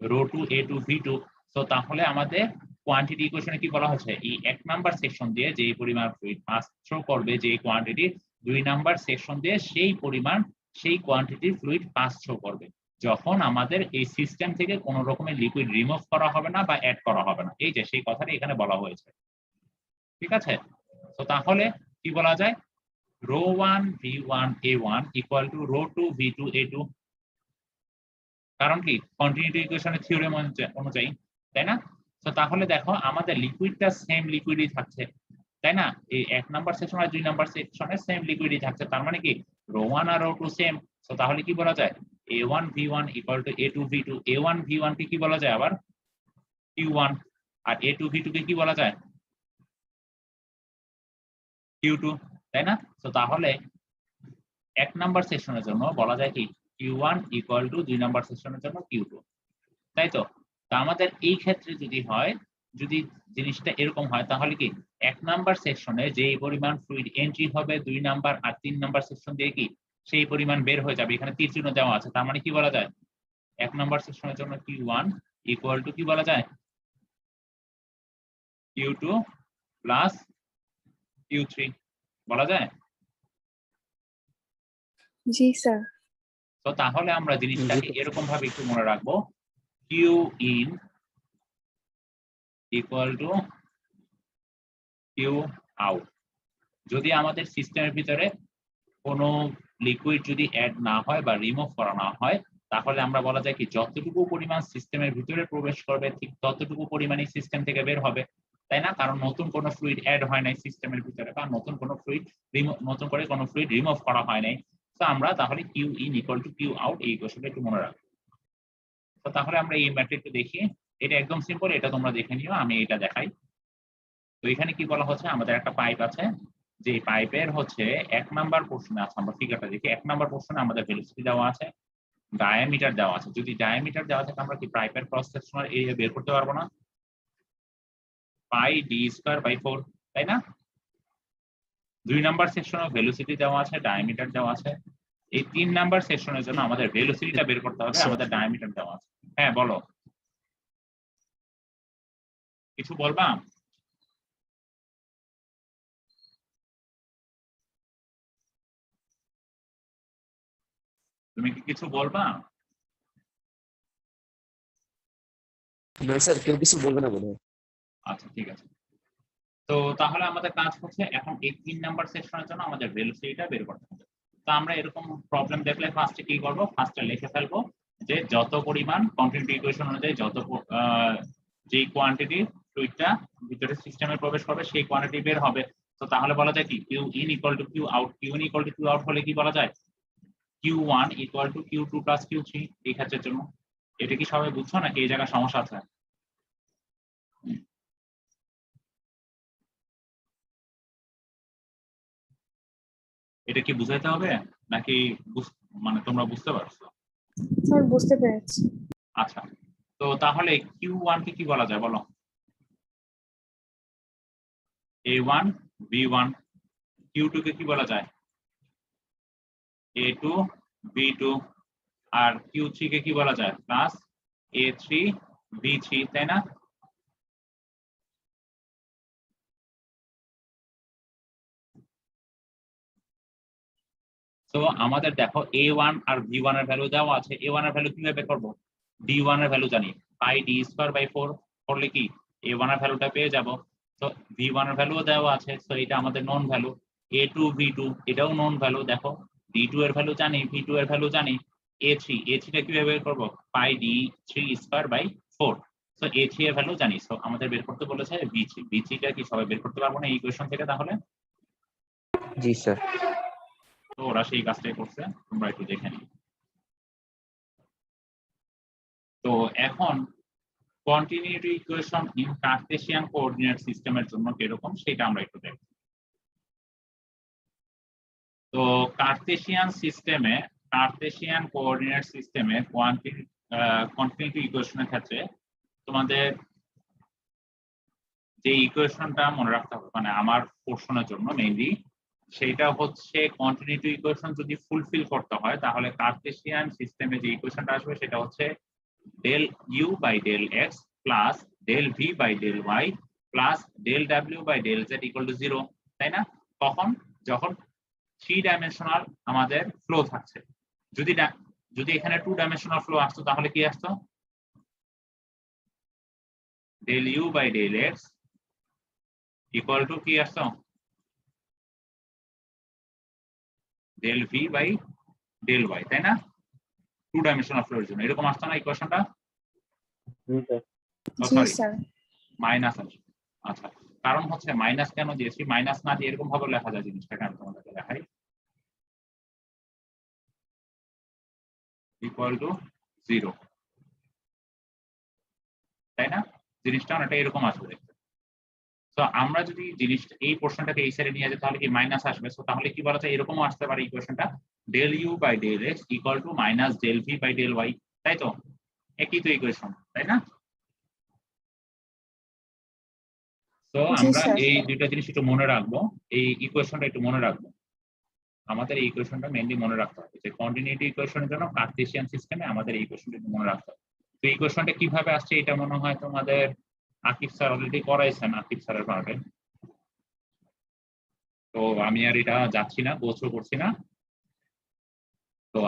Rho to a2 v2। তো তাহলে আমাদের কোয়ান্টিটি ইকুয়েশনে কি বলা হচ্ছে, এই 1 নাম্বার সেকশন দিয়ে যে পরিমাণ ফ্লুইড পাস থ্রু করবে, যে কোয়ান্টিটি 2 নাম্বার সেকশন দিয়ে সেই পরিমাণ সেই কোয়ান্টিটির ফ্লুইড পাস থ্রু করবে, যখন আমাদের এই সিস্টেম থেকে কোনো রকমের লিকুইড রিমুভ করা হবে না বা অ্যাড করা হবে না। এই যে সেই কথাটি এখানে বলা হয়েছে, ঠিক আছে। তো তাহলে কি বলা যায়, rho 1 v1 a1 equal to rho 2 v2 a2। কারণ কি, কন্টিনিউটি ইকুয়েশনের থিওরেম অনুযায়ী, তাই না? তো তাহলে দেখো আমাদের লিকুইডটা সেম লিকুইডই থাকছে, তাই না? এই 1 নাম্বার সেকশন আর 2 নাম্বার সেকশনে সেম লিকুইডই থাকছে, তার মানে কি রো 1 আর রো 2 সেম। তো তাহলে কি বলা যায়, a1 v1 equal to a2 v2। a1 v1 কে কি বলা যায় আবার, q1, আর a2 v2 কে কি বলা যায়, q2, তাই না? তো তাহলে 1 নাম্বার সেকশনের জন্য বলা যায় কি q1 ইকুয়াল টু 2 নাম্বার সেকশনের জন্য q2, তাই তো। তা আমাদের এই ক্ষেত্রে যদি হয়, যদি জিনিসটা এরকম হয়, তাহলে কি 1 নাম্বার সেকশনে যে পরিমাণ ফ্লুইড এন্ট্রি হবে 2 নাম্বার আর 3 নাম্বার সেকশন দিয়ে কি সেই পরিমাণ বের হয়ে যাবে। এখানে তীর চিহ্ন দেওয়া আছে, তার মানে কি বলা যায়, 1 নাম্বার সেকশনের জন্য q1 ইকুয়াল টু কি বলা যায়, q2 প্লাস q3 বলা যায়। জি স্যার। তো তাহলে আমরা জিনিসটাকে এরকম ভাবে একটু মনে রাখবো, q in equal to q out। যদি আমাদের সিস্টেমের ভিতরে কোনো লিকুইড যদি অ্যাড না হয় বা রিমুভ করা না হয়, তাহলে আমরা বলা যায় কি যতটুকু পরিমাণ সিস্টেমের ভিতরে প্রবেশ করবে ঠিক ততটুকু পরিমাণই সিস্টেম থেকে বের হবে, তাই না? কারণ নতুন কোনো ফ্লুইড অ্যাড হয় নাই সিস্টেমের ভিতরে, বা নতুন করে কোনো ফ্লুইড রিমুভ করা হয় নাই। তো আমরা তাহলে Q in equal to Q out এই ইকুয়েশনটা একটু মনে রাখবো। তো তাহলে আমরা এই ম্যাট্রিক্সটা দেখি, এটা একদম সিম্পল, এটা তোমরা দেখে নিও, আমি এটা দেখাই। তো এখানে কি বলা হচ্ছে, আমাদের একটা পাইপ আছে, যে পাইপের হচ্ছে 1 নাম্বার পোর্শনে আছে, আমরা ফিগারটা দেখি, 1 নাম্বার পোর্শনে আমাদের ভেলোসিটি দেওয়া আছে, ডায়ামিটার দেওয়া আছে। যদি ডায়ামিটার দেওয়া থাকে, আমরা কি পাইপের ক্রস সেকশনাল এরিয়া বের করতে পারবো না, পাই ডি স্কয়ার বাই 4, তাই না? 2 নাম্বার সেকশনে ভেলোসিটি দেওয়া আছে, ডায়ামিটার দেওয়া আছে। এই 3 নাম্বার সেকশনের জন্য আমাদের ভেলোসিটিটা বের করতে হবে, আমাদের ডায়ামিটার দেওয়া আছে। হ্যাঁ বলো, কিছু বলবা? তুমি কি কিছু বলবা? না স্যার, কেউ কিছু বলবে না বোধ হয়। আচ্ছা ঠিক আছে। তো তাহলে আমাদের কাজ হচ্ছে এখন এই 3 নাম্বার সেকশনের জন্য আমাদের ভেলোসিটিটা বের করতে হবে। তো আমরা এরকম প্রবলেম দেখলে ফার্স্টে কি করব, ফার্স্টে লিখে ফেলবো যে যত পরিমাণ কন্টিনিউটি ইকুয়েশন অনুযায়ী যেই কোয়ান্টিটি ফ্লুইডটা ভিতরে সিস্টেমে প্রবেশ করবে সেই কোয়ান্টিটি বের হবে। তো তাহলে বলা যায় কি Q in equal to Q out. Q in equal to Q out হলে কি বলা যায়, Q one equal to Q two plus কিউ3 এই ক্ষেত্রের জন্য। এটা কি সবাই বুঝছো নাকি এই জায়গায় সমস্যা আছে? এটা কি বুঝাইতে হবে নাকি মানে তোমরা বুঝতে পারছো? স্যার বুঝতে পেরেছি। আচ্ছা, তো তাহলে Q1 কে কি বলা যায় বলো? A1 V1। Q2 কে কি বলা যায়? A2 V2। আর Q3 কে কি বলা যায়? প্লাস A3 V3, তাই না? তো আমাদের দেখো A1 আর V1 এর ভ্যালু দেওয়া আছে। A1 এর ভ্যালু কিভাবে বের করব? D1 এর ভ্যালু জানি, পাই ডি স্কয়ার বাই 4 করলে কি A1 এর ভ্যালুটা পেয়ে যাব। তো V1 এর ভ্যালুও দেওয়া আছে, তো এটা আমাদের নন ভ্যালু। A2 V2 এটাও নন ভ্যালু, দেখো D2 এর ভ্যালু জানি, V2 এর ভ্যালু জানি। A3 টা কিভাবে বের করব? পাই D3 স্কয়ার বাই 4। তো A3 এর ভ্যালু জানি, তো আমাদের বের করতে বলেছে V3 টা কি সবাই বের করতে পারবো না এই ইকুয়েশন থেকে? তাহলে জি স্যার। তো ওরা সেই কাজটাই করছে, তোমরা একটু দেখে নিও। তো এখন continuity equation in Cartesian coordinate সিস্টেমের জন্য কিরকম সেটা আমরা একটু দেখব। তো কার্টেসিয়ান কোঅর্ডিনেট সিস্টেমে কন্টিনিউটি ইকুয়েশনের ক্ষেত্রে তোমাদের যে ইকুয়েশনটা মনে রাখতে হবে, মানে আমার পোর্শনের জন্য মেইনলি, সেটা হচ্ছে কন্টিনিউটি ইকুয়েশন যদি ফুলফিল করতে হয় তাহলে কার্টেসিয়ান সিস্টেমে যে ইকুয়েশনটা আসবে সেটা হচ্ছে del u by del x plus del v by del y plus del w by del z equal to 0, তাই না? কখন? যখন 3 ডাইমেনশনাল আমাদের ফ্লো থাকছে। যদি এখানে 2 ডাইমেনশনাল ফ্লো আসতো তাহলে কি আসতো? del u by del x equal to কি আসতো? del v by del y, তাই না? 2 ডাইমেনশনাল ফ্লোর জন্য এরকম আসতো না ইকুয়েশনটা? জি স্যার। জি সরি, স্যার। মাইনাস আসবে। আচ্ছা, কারণ হচ্ছে মাইনাস কেন দিয়েছি? মাইনাস না দিয়ে এরকম ভাবে লেখা যায় জিনিসটাকে, আমি তোমাদেরকে দেখাই। ইকুয়াল টু 0, তাই না? জিনিসটা অনেকটা এরকম আসবে দেখতে। তো আমরা যদি জিনিসটা এই পোর্শনটাকে এই সাইডে নিয়ে যাই তাহলে কি মাইনাস আসবে। সো তাহলে কি বলা যায়, এরকমও আসতে পারে ইকুয়েশনটা, del u by del x equal to minus del v by del y, তাই তো? একই তো ইকুয়েশন, তাই না? তো জি আমরা স্যার। এই দুইটা জিনিস একটু মনে রাখবো, এই ইকুয়েশনটা একটু মনে রাখবো। আমাদের এই ইকুয়েশনটা মেইনলি মনে রাখতে হবে যে কন্টিনিউটি ইকুয়েশনের জন্য কার্টেসিয়ান সিস্টেমে আমাদের এই ইকুয়েশনটা একটু মনে রাখতে হবে। তো এই ইকুয়েশনটা কিভাবে আসছে এটা মনে হয় তোমাদের আকিব স্যার অলরেডি করাইছেন, আকিব স্যারের পার্টে। তো আমি আর এটা যাচ্ছি না, গোছও করছি না। তো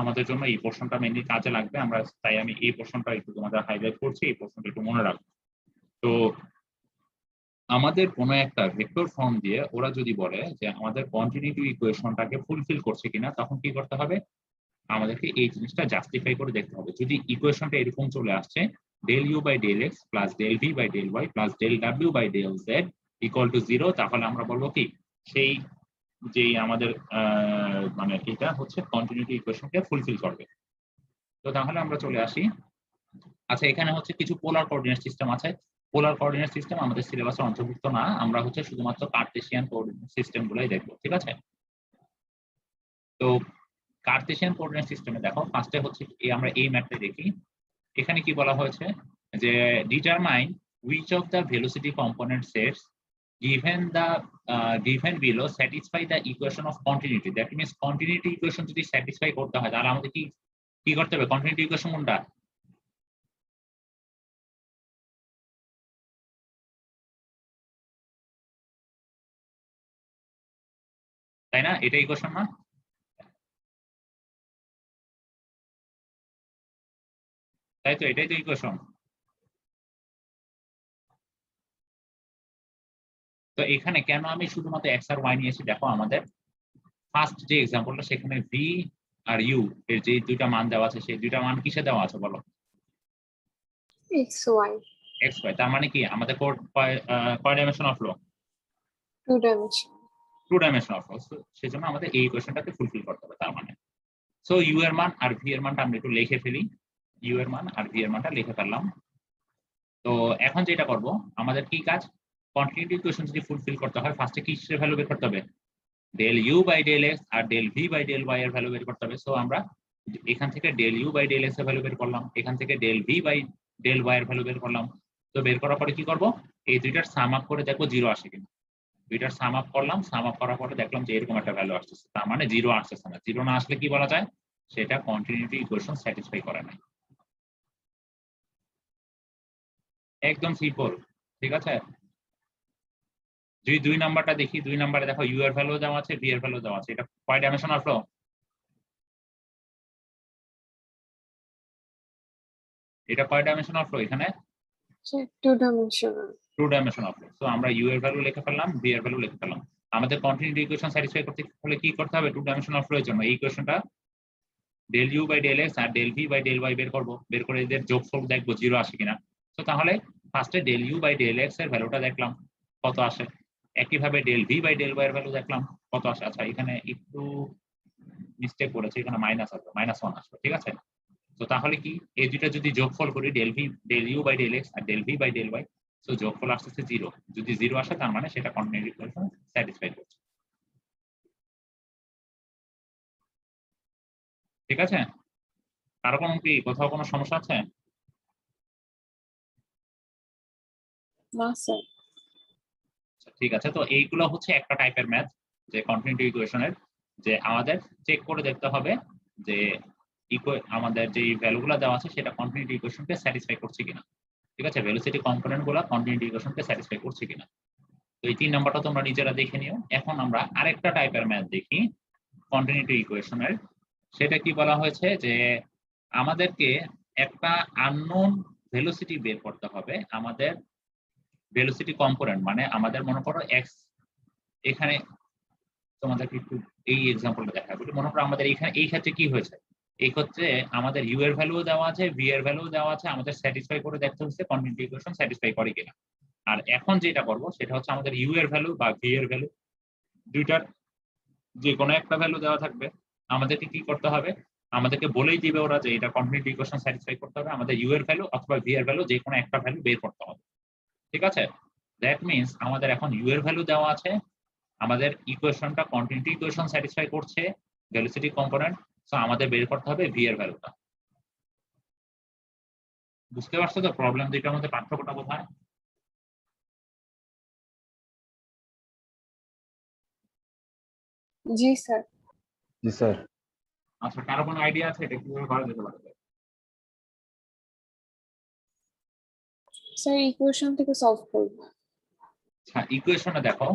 আমাদের জন্য এই পোর্শনটা মেইনলি কাজে লাগবে, আমরা তাই আমি এই পোর্শনটা একটু তোমাদের হাইলাইট করছি, এই পোর্শনটা একটু মনে রাখবো। তো আমাদের কোনো একটা ভেক্টর ফর্ম দিয়ে ওরা যদি বলে যে আমাদের কন্টিনিউটি ইকুয়েশনটাকে ফুলফিল করছে কিনা, তখন কি করতে হবে? আমাদেরকে এই জিনিসটা জাস্টিফাই করে দেখতে হবে। যদি ইকুয়েশনটা এরকম চলে আসছে del u by del x plus del v by del y plus del w by del z equal to 0, তাহলে আমরা বলবো কি সেই যে আমাদের মানে এটা হচ্ছে কন্টিনিউটি ইকুয়েশনকে ফুলফিল করবে। তো তাহলে আমরা চলে আসি। আচ্ছা, এখানে হচ্ছে কিছু পোলার কোঅর্ডিনেট সিস্টেম আছে। পোলার কোঅর্ডিনেট সিস্টেম আমাদের সিলেবাসে অন্তর্ভুক্ত না, আমরা হচ্ছে শুধুমাত্র কার্টেসিয়ান কোঅর্ডিনেট সিস্টেম গুলাই দেখবো, ঠিক আছে? তো কার্টেসিয়ান কোঅর্ডিনেট সিস্টেমে দেখো ফার্স্টে হচ্ছে আমরা এই ম্যাপটা দেখি। এখানে কি বলা হয়েছে যে determine which of the velocity component sets given below satisfy the equation of continuity. That means continuity equation যদি satisfy করতে হয় তাহলে আমাদের কি করতে হবে? continuity equation কোনটা? তাই না? এটা ইকুয়েশন না? তাই তো, এটাই তো ইকুয়েশন। তো এখানে কেন আমি শুধুমাত্র এক্স আর ওয়াই নিয়েছি? দেখো আমাদের ফার্স্ট যে এক্সাম্পলটা সেখানে ভি আর ইউ এর যে দুইটা মান দেওয়া আছে, সেই দুইটা মান কিসে দেওয়া আছে বলো? X Y. X Y. তার মানে কি আমাদের কয় dimension of flow? 2 dimension. 2 dimension of flow. সেজন্য আমাদের এই ইকুয়েশনটাকে ফুলফিল করতে হবে। তার মানে সো ইউ এর মান আর ভি এর মানটা আমরা একটু লিখে ফেলি। ইউ এর মান আর ভি এর মানটা লিখে ফেললাম। তো এখন যেটা করব, আমাদের কি কাজ? কন্টিনিউটি ইকুয়েশন যদি ফুলফিল করতে হয় ফার্স্টে কি ভ্যালু বের করতে হবে? del u by del x আর del v by del y এর ভ্যালু বের করতে হবে। সো আমরা এখান থেকে del u by del x এর ভ্যালু বের করলাম, এখান থেকে del v by del y এর ভ্যালু বের করলাম। তো বের করার পরে কি করব? এই দুইটার সাম আপ করে দেখবো 0 আসে কিনা। দুইটার সাম আপ করলাম, সাম আপ করার পরে দেখলাম যে এরকম একটা ভ্যালু আসছে, তার মানে 0 আসছে না। 0 না আসলে কি বলা যায়? সেটা কন্টিনিউটি ইকুয়েশন স্যাটিসফাই করে নাই। একদম সিম্পল, ঠিক আছে? যদি 2 নাম্বারটা দেখি, 2 নাম্বারে দেখো ইউ এর ভ্যালু দেওয়া আছে, ভি এর ভ্যালু দেওয়া আছে। এটা কয় ডাইমেনশনাল ফ্লো? এটা কয় ডাইমেনশনাল ফ্লো? এখানে 2 ডাইমেনশনাল। 2 dimensional flow. সো আমরা ইউ এর ভ্যালু লিখে ফেললাম, ভি এর ভ্যালু লিখে ফেললাম। আমাদের কন্টিনিউটি ইকুয়েশন স্যাটিসফাই করতে হলে কি করতে হবে? 2 ডাইমেনশনাল ফ্লো এর জন্য এই ইকুয়েশনটা del u by del x আর del v by del y বের করব। বের করে এদের যোগফল দেখবো 0 আসে কিনা। তো তাহলে ফার্স্টে del u by del x এর ভ্যালুটা দেখলাম কত আসে, একইভাবে del v by del y এর ভ্যালু দেখলাম কত আসে। আচ্ছা, এখানে একটু মিস্টেক করেছে, এখানে মাইনাস আসবে, -1 আসবে, ঠিক আছে? তো তাহলে কি এই দুইটা যদি যোগফল করি del u by del x আর del v by del y, so যোগফল আসছে 0। যদি 0 আসে তার মানে সেটা কন্টিনিউটি ইকুয়েশন স্যাটিসফাই করছে, ঠিক আছে? কারো কোনো কি কোথাও কোনো সমস্যা আছে? না স্যার। আচ্ছা, ঠিক আছে। তো এইগুলো হচ্ছে একটা টাইপের ম্যাথ, যে কন্টিনিউটি ইকুয়েশনের, যে আমাদের চেক করে দেখতে হবে যে আমাদের যে ভ্যালুগুলো দেওয়া আছে সেটা কন্টিনিউটি ইকুয়েশনকে স্যাটিসফাই করছে কিনা। ঠিক আছে, ভেলোসিটি কম্পোনেন্ট গুলো কন্টিনিউটি ইকুয়েশনকে স্যাটিসফাই করছে কিনা। তো এই 3 নাম্বারটা তোমরা নিজেরা দেখে নিও। এখন আমরা আরেকটা টাইপের ম্যাথ দেখি কন্টিনিউটি ইকুয়েশনের। সেটা কি বলা হয়েছে যে আমাদেরকে একটা আননোন ভেলোসিটি বের করতে হবে। আমাদের ভেলোসিটি কম্পোনেন্ট মানে আমাদের মনে করো এক্স, এখানে তোমাদেরকে একটু এই এক্সাম্পলটা দেখাবো। মনে করো আমাদের এখানে এই ক্ষেত্রে কি হয়েছে, এই ক্ষেত্রে আমাদের ইউ এর ভ্যালু দেওয়া আছে, ভি এর ভ্যালু দেওয়া আছে, আমাদের স্যাটিসফাই করে দেখতে হচ্ছে কন্টিনিউটি ইকুয়েশন স্যাটিসফাই করে কিনা। আর এখন যেটা করব সেটা হচ্ছে আমাদের ইউ এর ভ্যালু বা ভি এর ভ্যালু দুইটার যে কোনো একটা ভ্যালু দেওয়া থাকবে। আমাদেরকে কি করতে হবে, আমাদেরকে বলেই দিবে ওরা যে এটা কন্টিনিউটি ইকুয়েশন স্যাটিসফাই করতে হবে, আমাদের ইউ এর ভ্যালু অথবা ভি এর ভ্যালু যে কোনো একটা ভ্যালু বের করতে হবে। ঠিক আছে, দ্যাট মিন্স আমাদের এখন ইউ এর ভ্যালু দেওয়া আছে, আমাদের ইকুয়েশনটা কন্টিনিউটি ইকুয়েশন স্যাটিসফাই করছে ভেলোসিটি কম্পোনেন্ট, সো আমাদের বের করতে হবে ভি এর ভ্যালুটা। বুঝতে পারছো তো প্রবলেম দুইটার মধ্যে পার্থক্যটা কোথায়? জি স্যার। জি স্যার। আচ্ছা, কারো কোনো আইডিয়া আছে এটা কিভাবে করা যেতে পারে? স্যার ইকুয়েশন থেকে সলভ করব। আচ্ছা, ইকুয়েশনে দেখো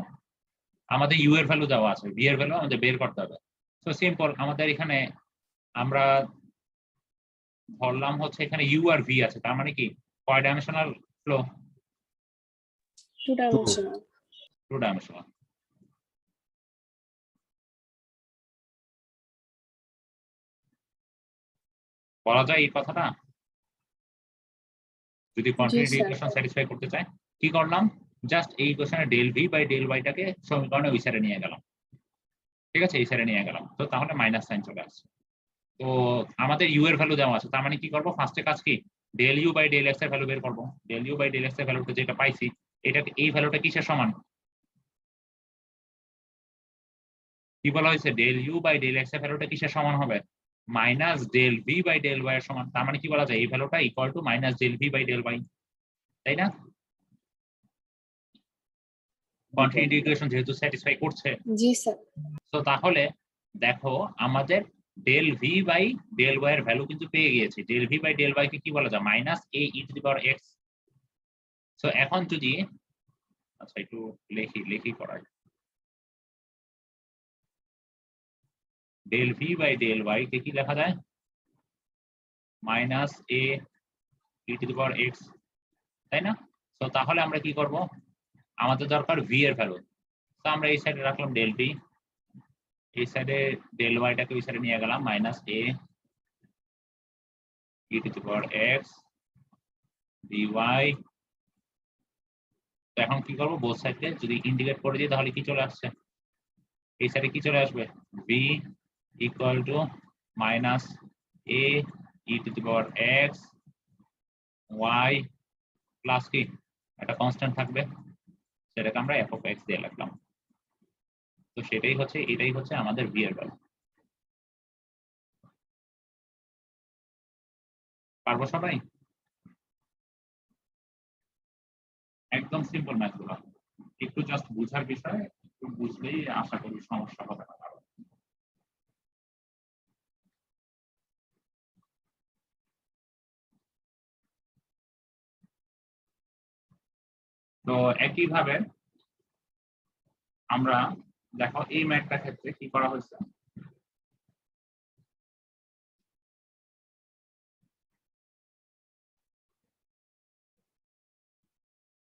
আমাদের ইউ এর ভ্যালু দেওয়া আছে, ভি এর ভ্যালু আমাদের বের করতে হবে। সো সিম্পল, আমাদের এখানে আমরা ধরলাম হচ্ছে এখানে ইউ আর ভি আছে, তার মানে কি কয় ডাইমেনশনাল ফ্লো? 2 ডাইমেনশনাল। 2 ডাইমেনশনাল। বলা যায় এই কথাটা, যদি কন্টিনিউটি স্যার। ইকুয়েশন স্যাটিসফাই করতে চায় কি করলাম, জাস্ট এই ইকুয়েশনে del V by del Y টাকে সমীকরণে ওই সাইডে নিয়ে গেলাম। ঠিক আছে, এই সাইডে নিয়ে গেলাম, তো তাহলে মাইনাস সাইন চলে আসছে। তো আমাদের ইউ এর ভ্যালু দেওয়া আছে, তার মানে কি করবো, ফার্স্টে কাজ কি, del U by del X এর ভ্যালু বের করবো। Del U by del X এর ভ্যালুটা যেটা পাইছি, এটাকে এই ভ্যালুটা কিসের সমান, কি বলা হয়েছে, del U by del X এর ভ্যালুটা কিসের সমান হবে, minus del V by del Y এর সমান। তার মানে কি বলা যায়, এই ভ্যালুটা equal to minus del V by del Y, তাই না? কন্টিনিউটি ইকুয়েশন যেহেতু স্যাটিসফাই করছে, জি স্যার। তো তাহলে দেখো আমাদের del V by del Y এর ভ্যালু কিন্তু পেয়ে গিয়েছি। Del V by del Y কে কি বলা যায়, minus A E to the power X. So এখন যদি, আচ্ছা একটু লেখি করাই, del V by del Y কে কি লেখা যায়, minus A E to the power X, তাই না? তো তাহলে আমরা কি করব, আমাদের দরকার ভি এর ভ্যালু, তো আমরা এই সাইডে রাখলাম ডেল ভি, এই সাইডে ডেল ওয়াইটাকে ওই সাইডে নিয়ে গেলাম minus A E to the power X dy. তো এখন কি করবো, বোথ সাইডে যদি ইন্টিগ্রেট করে দিই তাহলে কি চলে আসছে, এই সাইডে কি চলে আসবে, V equal to minus A E to the power X Y plus কি একটা কনস্ট্যান্ট থাকবে, সেটাকে আমরা এফ অফ এক্স দিয়ে লিখলাম। তো সেটাই হচ্ছে, এটাই হচ্ছে আমাদের ভি এর ভ্যালু। পারবো সবাই? একদম সিম্পল ম্যাথগুলো, একটু জাস্ট বুঝার বিষয়, একটু বুঝলেই আশা করি সমস্যা হবে না কারো। তো একইভাবে আমরা দেখো এই ম্যাথটার ক্ষেত্রে কি করা হয়েছে,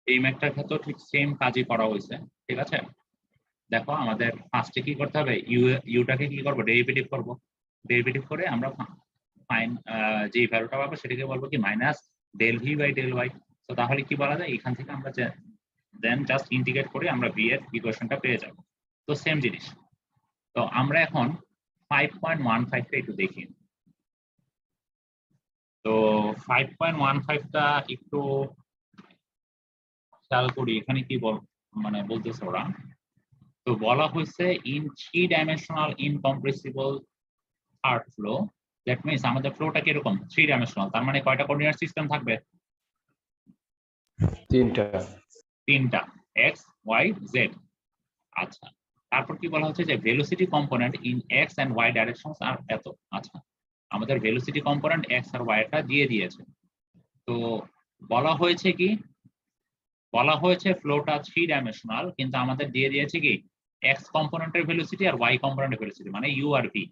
এই ম্যাথটার ক্ষেত্রে ঠিক সেম কাজই করা হয়েছে। ঠিক আছে, দেখো আমাদের ফার্স্টে কি করতে হবে, ইউটাকে কি করবো, ডেরিভেটিভ করব। ডেরিভেটিভ করে আমরা ফাইন যে ভ্যালুটা পাবো সেটাকে বলবো কি minus del V by del Y. তো তাহলে কি বলা যায়, এখান থেকে আমরা দেন জাস্ট ইন্টিগ্রেট করে আমরা ভি এর ইকুয়েশনটা পেয়ে যাব। তো সেম জিনিস। তো আমরা এখন 5.15 টা একটু দেখি। তো 5.15 টা একটু খেয়াল করি, এখানে কি মানে বলতেছে ওরা, তো বলা হয়েছে in 3 dimensional incompressible third flow, that means আমাদের ফ্লোটা কিরকম, 3 ডাইমেনশনাল, তার মানে কয়টা কোঅর্ডিনেট সিস্টেম থাকবে, 3টা। 3টা, এক্স ওয়াই জেড। আচ্ছা, তারপর কি বলা হচ্ছে যে velocity component in X and Y directions আর এত। আচ্ছা, আমাদের ভেলোসিটি কম্পোনেন্ট এক্স আর ওয়াইটা দিয়ে দিয়েছে। তো বলা হয়েছে কি, বলা হয়েছে ফ্লোটা 3 ডাইমেনশনাল, কিন্তু আমাদের দিয়ে দিয়েছে কি এক্স কম্পোনেন্টের ভেলোসিটি আর ওয়াই কম্পোনেন্টের ভেলোসিটি, মানে ইউ আর ভি।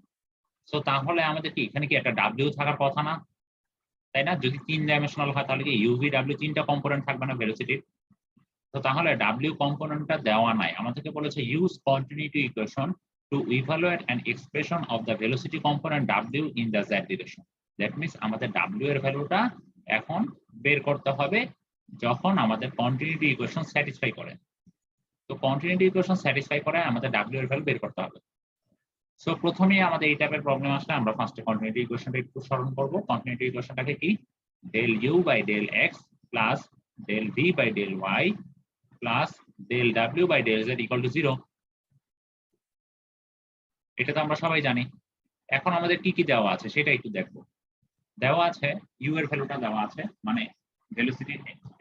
সো তাহলে আমাদের কি এখানে কি একটা ডাব্লিউ থাকার কথা না, তাই না? যদি 3 ডাইমেনশনাল হয় তাহলে কি ইউভি ডাব্লিউ 3টা কম্পোনেন্ট থাকবে না ভেলোসিটির? তো তাহলে ডাব্লিউ কম্পোনেন্টটা দেওয়া নাই, আমাদেরকে বলেছে use continuity equation two evaluate an expression of the velocity component W in the Z direction. That means আমাদের ডাব্লিউ এর ভ্যালুটা এখন বের করতে হবে যখন আমাদের কন্টিনিউটি ইকুয়েশন স্যাটিসফাই করে। তো কন্টিনিউটি ইকুয়েশন স্যাটিসফাই করে আমাদের ডাব্লিউ এর ভ্যালু বের করতে হবে। সো প্রথমেই আমাদের এই টাইপের প্রবলেম আসলে আমরা ফার্স্টে কন্টিনিউটি ইকুয়েশনটা একটু স্মরণ করব। কন্টিনিউটি ইকুয়েশনটাকে কি del U by del X plus del V by del Y plus del W by del Z equal to 0। এটা তো আমরা সবাই জানি। এখন আমাদের কি কি দেওয়া আছে সেটা একটু দেখবো। দেওয়া আছে ইউ এর ভ্যালুটা দেওয়া আছে, মানে ভেলোসিটি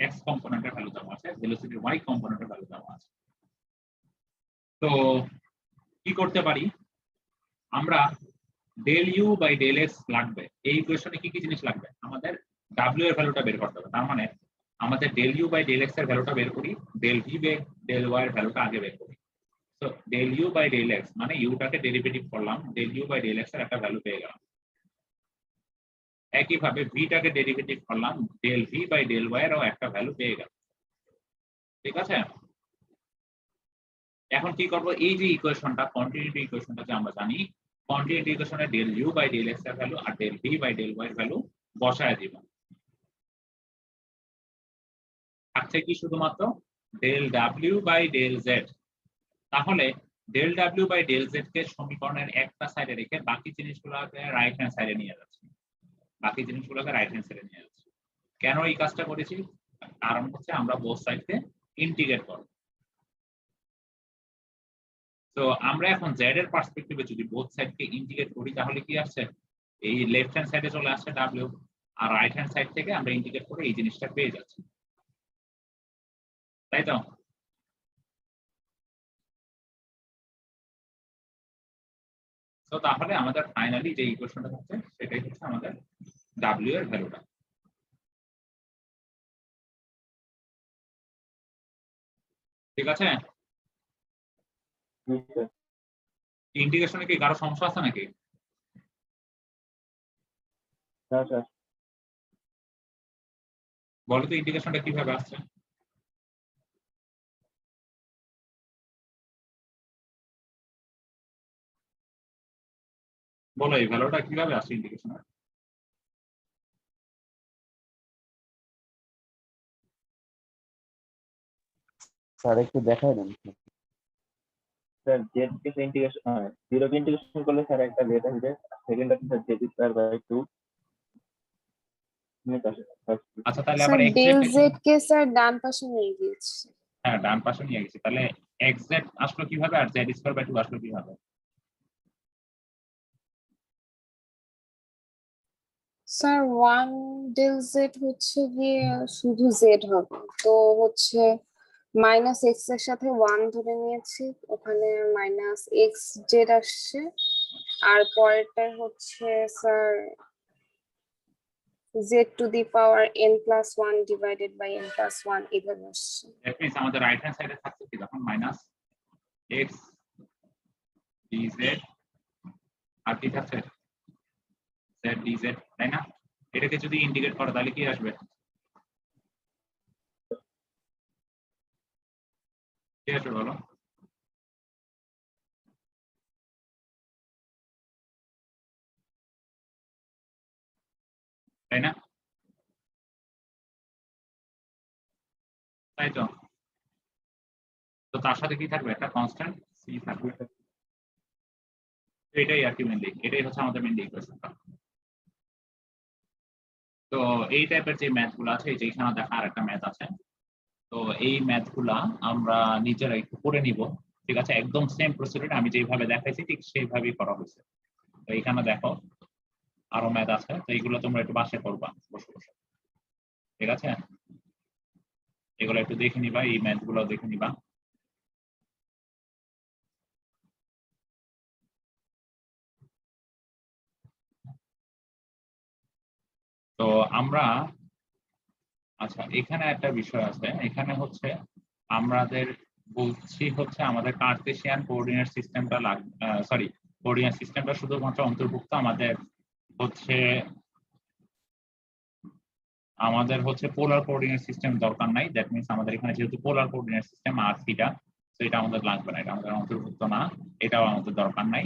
এক্স কম্পোনেন্টের ভ্যালু দেওয়া আছে, ভেলোসিটি ওয়াই কম্পোনেন্টের ভ্যালু দেওয়া আছে। তো কি করতে পারি আমরা, del U by del X লাগবে। এই ইকুয়েশনে কি কি জিনিস লাগবে, আমাদের ডাব্লিউ এর ভ্যালুটা বের করতে হবে। তার মানে আমাদের del U by del X এর ভ্যালুটা বের করি, del V by del Y এর ভ্যালুটা আগে বের করি। তো del U by del X মানে ইউটাকে ডেরিভেটিভ করলাম, del U by del X এর একটা ভ্যালু পেয়ে গেলাম। একইভাবে ভিটাকে ডেরিভেটিভ করলাম, del V by del Y এরও একটা ভ্যালু পেয়ে গেলাম। ঠিক আছে, এখন কি করব, এই যে ইকুয়েশনটা কন্টিনিউটি ইকুয়েশনটা যে আমরা জানি, কন্টিনিউটি ইকুয়েশনে del U by del X এর ভ্যালু আর del V by del Y এর ভ্যালু বসায় দিব। থাকছে কি শুধুমাত্র del W by del Z. তাহলে del W by del Z কে সমীকরণের একটা সাইডে রেখে বাকি জিনিসগুলোকে রাইট হ্যান্ড সাইডে নিয়ে যাচ্ছি, বাকি জিনিসগুলোকে রাইট হ্যান্ড সাইডে নিয়ে যাচ্ছি। কেন এই কাজটা করেছি, কারণ হচ্ছে আমরা বোথ সাইডকে ইন্টিগ্রেট করব। তো আমরা এখন জেড এর পার্সপেক্টিভে যদি বোথ সাইডকে ইন্টিগ্রেট করি তাহলে কি আসছে, এই লেফট হ্যান্ড সাইডে চলে আসছে ডাব্লিউ, আর রাইট হ্যান্ড সাইড থেকে আমরা ইন্টিগ্রেট করে এই জিনিসটা পেয়ে যাচ্ছি, তাই তো? তো তাহলে আমাদের ফাইনালি যে ইকুয়েশনটা হচ্ছে সেটাই হচ্ছে আমাদের ডাব্লিউ এর ভ্যালুটা। ঠিক আছে, ইন্টিগ্রেশনে কি কারো সমস্যা আছে নাকি? না স্যার। বলো তো ইন্টিগ্রেশনটা কিভাবে আসছে? বলো এই ভ্যালুটা কিভাবে আসছে ইন্টিগ্রেশনে? স্যার একটু দেখাই দেন। স্যার জেড কে ইন্টিগ্রেশন জিরো কে ইন্টিগ্রেশন করলে স্যার একটা জেড আসবে, সেকেন্ড আছে sir Z square by 2 minute আসে। আচ্ছা তাহলে স্যার আবার ডেল এক্সাক্ট, জেড কে স্যার ডান পাশে নিয়ে গিয়েছি। হ্যাঁ ডান পাশে নিয়ে গেছি, তাহলে এক্সাক্ট আসলো কিভাবে আর জেড স্কয়ার বাই 2 আসলো কিভাবে? স্যার ওয়ান ডেল জেড হচ্ছে গিয়ে শুধু জেড হবে, তো হচ্ছে মাইনাস এক্স এর সাথে ওয়ান ধরে নিয়েছি, ওখানে মাইনাস এক্স জেড আসছে। আর পরেরটা হচ্ছে sir Z to the power n plus one divided by n plus one এভাবে আসছে। দ্যাট মিন্স আমাদের রাইট হ্যান্ড সাইডে থাকছে কি তখন মাইনাস এক্স ডিজেড আর কি থাকছে জেড ডিজেড, তাই না? এটাকে যদি ইন্টিগ্রেট করো তাহলে কি আসবে, কি আসবে বলো? তাই না? তাই তো। তো তার সাথে কি থাকবে, একটা কনস্ট্যান্ট সি থাকবে। তো এটাই আর কি মেনলি, এটাই হচ্ছে আমাদের মেনলি ইকুয়েশনটা। তো এই টাইপের যে ম্যাথ গুলো আছে, এই যে এখানে দেখা আর একটা ম্যাথ আছে, তো এই ম্যাথ গুলা আমরা নিজেরা একটু করে নিব। ঠিক আছে, একদম সেম প্রসিডিউর আমি যেভাবে দেখাইছি ঠিক সেইভাবেই করা হয়েছে। তো এখানে দেখো আরো ম্যাথ আছে, তো এইগুলো তোমরা একটু বাসায় করবা বসে বসে। ঠিক আছে, এগুলো একটু দেখে নিবা, এই ম্যাথ গুলো দেখে নিবা। আমরা আচ্ছা এখানে একটা বিষয় আছে, এখানে হচ্ছে আমাদের বলছি হচ্ছে আমাদের কার্টেসিয়ান কোঅর্ডিনেট সিস্টেমটা সরি কোঅর্ডিনেট সিস্টেমটা শুধুমাত্র অন্তর্ভুক্ত আমাদের হচ্ছে পোলার কোঅর্ডিনেট সিস্টেম দরকার নাই। দ্যাট মিন্স আমাদের এখানে যেহেতু পোলার কোঅর্ডিনেট সিস্টেম আর থিটা, তো এটা আমাদের লাগবে না, এটা আমাদের অন্তর্ভুক্ত না, এটাও আমাদের দরকার নাই।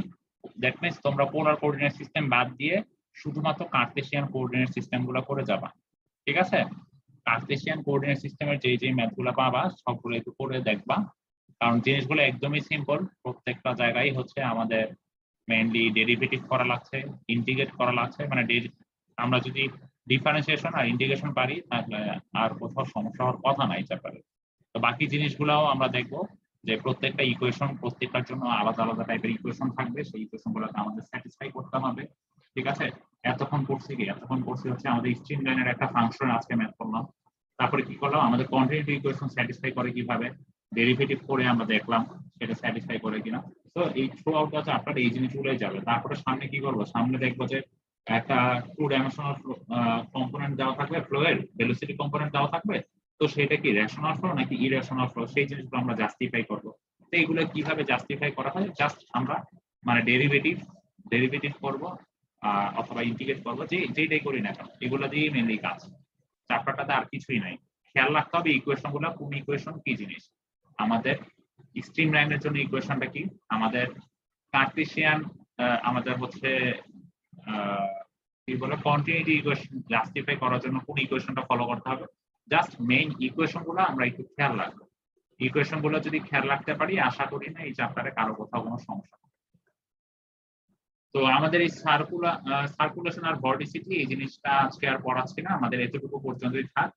দ্যাট মিন্স তোমরা পোলার কোঅর্ডিনেট সিস্টেম বাদ দিয়ে শুধুমাত্র কার্টেসিয়ান কোঅর্ডিনেট সিস্টেম গুলো করে যাবা, ঠিক আছে? কার্টেসিয়ান কোঅর্ডিনেট সিস্টেমের যে ম্যাথগুলো পাবা সবগুলো একটু করে দেখবা, কারণ জিনিসগুলো একদমই সিম্পল। প্রত্যেকটা জায়গায় হচ্ছে আমাদের মেইনলি ডেরিভেটিভ করা লাগছে, ইন্টিগ্রেট করা লাগছে, মানে আমরা যদি ডিফারেন্সিয়েশন আর ইন্টিগ্রেশন পারি তাহলে আর কোথাও সমস্যা হওয়ার কথা নাই চ্যাপ্টারে। তো বাকি জিনিসগুলোও আমরা দেখবো যে প্রত্যেকটা ইকুয়েশন প্রত্যেকটার জন্য আলাদা আলাদা টাইপের ইকুয়েশন থাকবে, সেই ইকুয়েশনগুলোকে আমাদের স্যাটিসফাই করতে হবে, ঠিক আছে? এতক্ষণ করছি হচ্ছে আমাদের স্ট্রিম লাইনের একটা ফাংশন আজকে ম্যাথ করলাম, তারপরে কি করলাম আমাদের কন্টিনিউটি ইকুয়েশন স্যাটিসফাই করে কিভাবে, ডেরিভেটিভ করে আমরা দেখলাম সেটা স্যাটিসফাই করে কিনা। তো এই থ্রু আউট আছে আপনার এই জিনিসগুলোই যাবে। তারপরে সামনে কি করবো, সামনে দেখবো যে একটা 2 ডাইমেনশনাল কম্পোনেন্ট দেওয়া থাকবে, ফ্লোয়ের ভেলোসিটি কম্পোনেন্ট দেওয়া থাকবে, তো সেটা কি রেশনাল ফ্লো নাকি ইরেশনাল ফ্লো, সেই জিনিসগুলো আমরা জাস্টিফাই করবো। তো এইগুলো কিভাবে জাস্টিফাই করা হয়, জাস্ট আমরা মানে ডেরিভেটিভ করবো অথবা ইন্টিগ্রেট করবো, যেটাই করি না কেন এগুলো দিয়ে মেনলি কাজ। চ্যাপ্টারটাতে আর কিছুই নাই। খেয়াল রাখতে হবে ইকুয়েশন গুলো কোন ইকুয়েশন কি জিনিস। আমাদের স্ট্রিম লাইনের জন্য ইকুয়েশনটা কি, আমাদের কার্টেসিয়ান আমাদের হচ্ছে কি বলে কন্টিনিউটি ইকুয়েশন জাস্টিফাই করার জন্য কোন ইকুয়েশনটা ফলো করতে হবে। জাস্ট মেইন ইকুয়েশন গুলো আমরা একটু খেয়াল রাখবো। ইকুয়েশন গুলো যদি খেয়াল রাখতে পারি আশা করি না এই চ্যাপ্টারে কারো কোথাও কোনো সমস্যা হবে। তো আমাদের এই সার্কুলেশন আর ভর্টিসিটি এই জিনিসটা আজকে আর পড়াচ্ছি না, আমাদের এতটুকু পর্যন্তই থাক।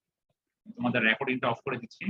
তোমাদের রেকর্ডিংটা অফ করে দিচ্ছি।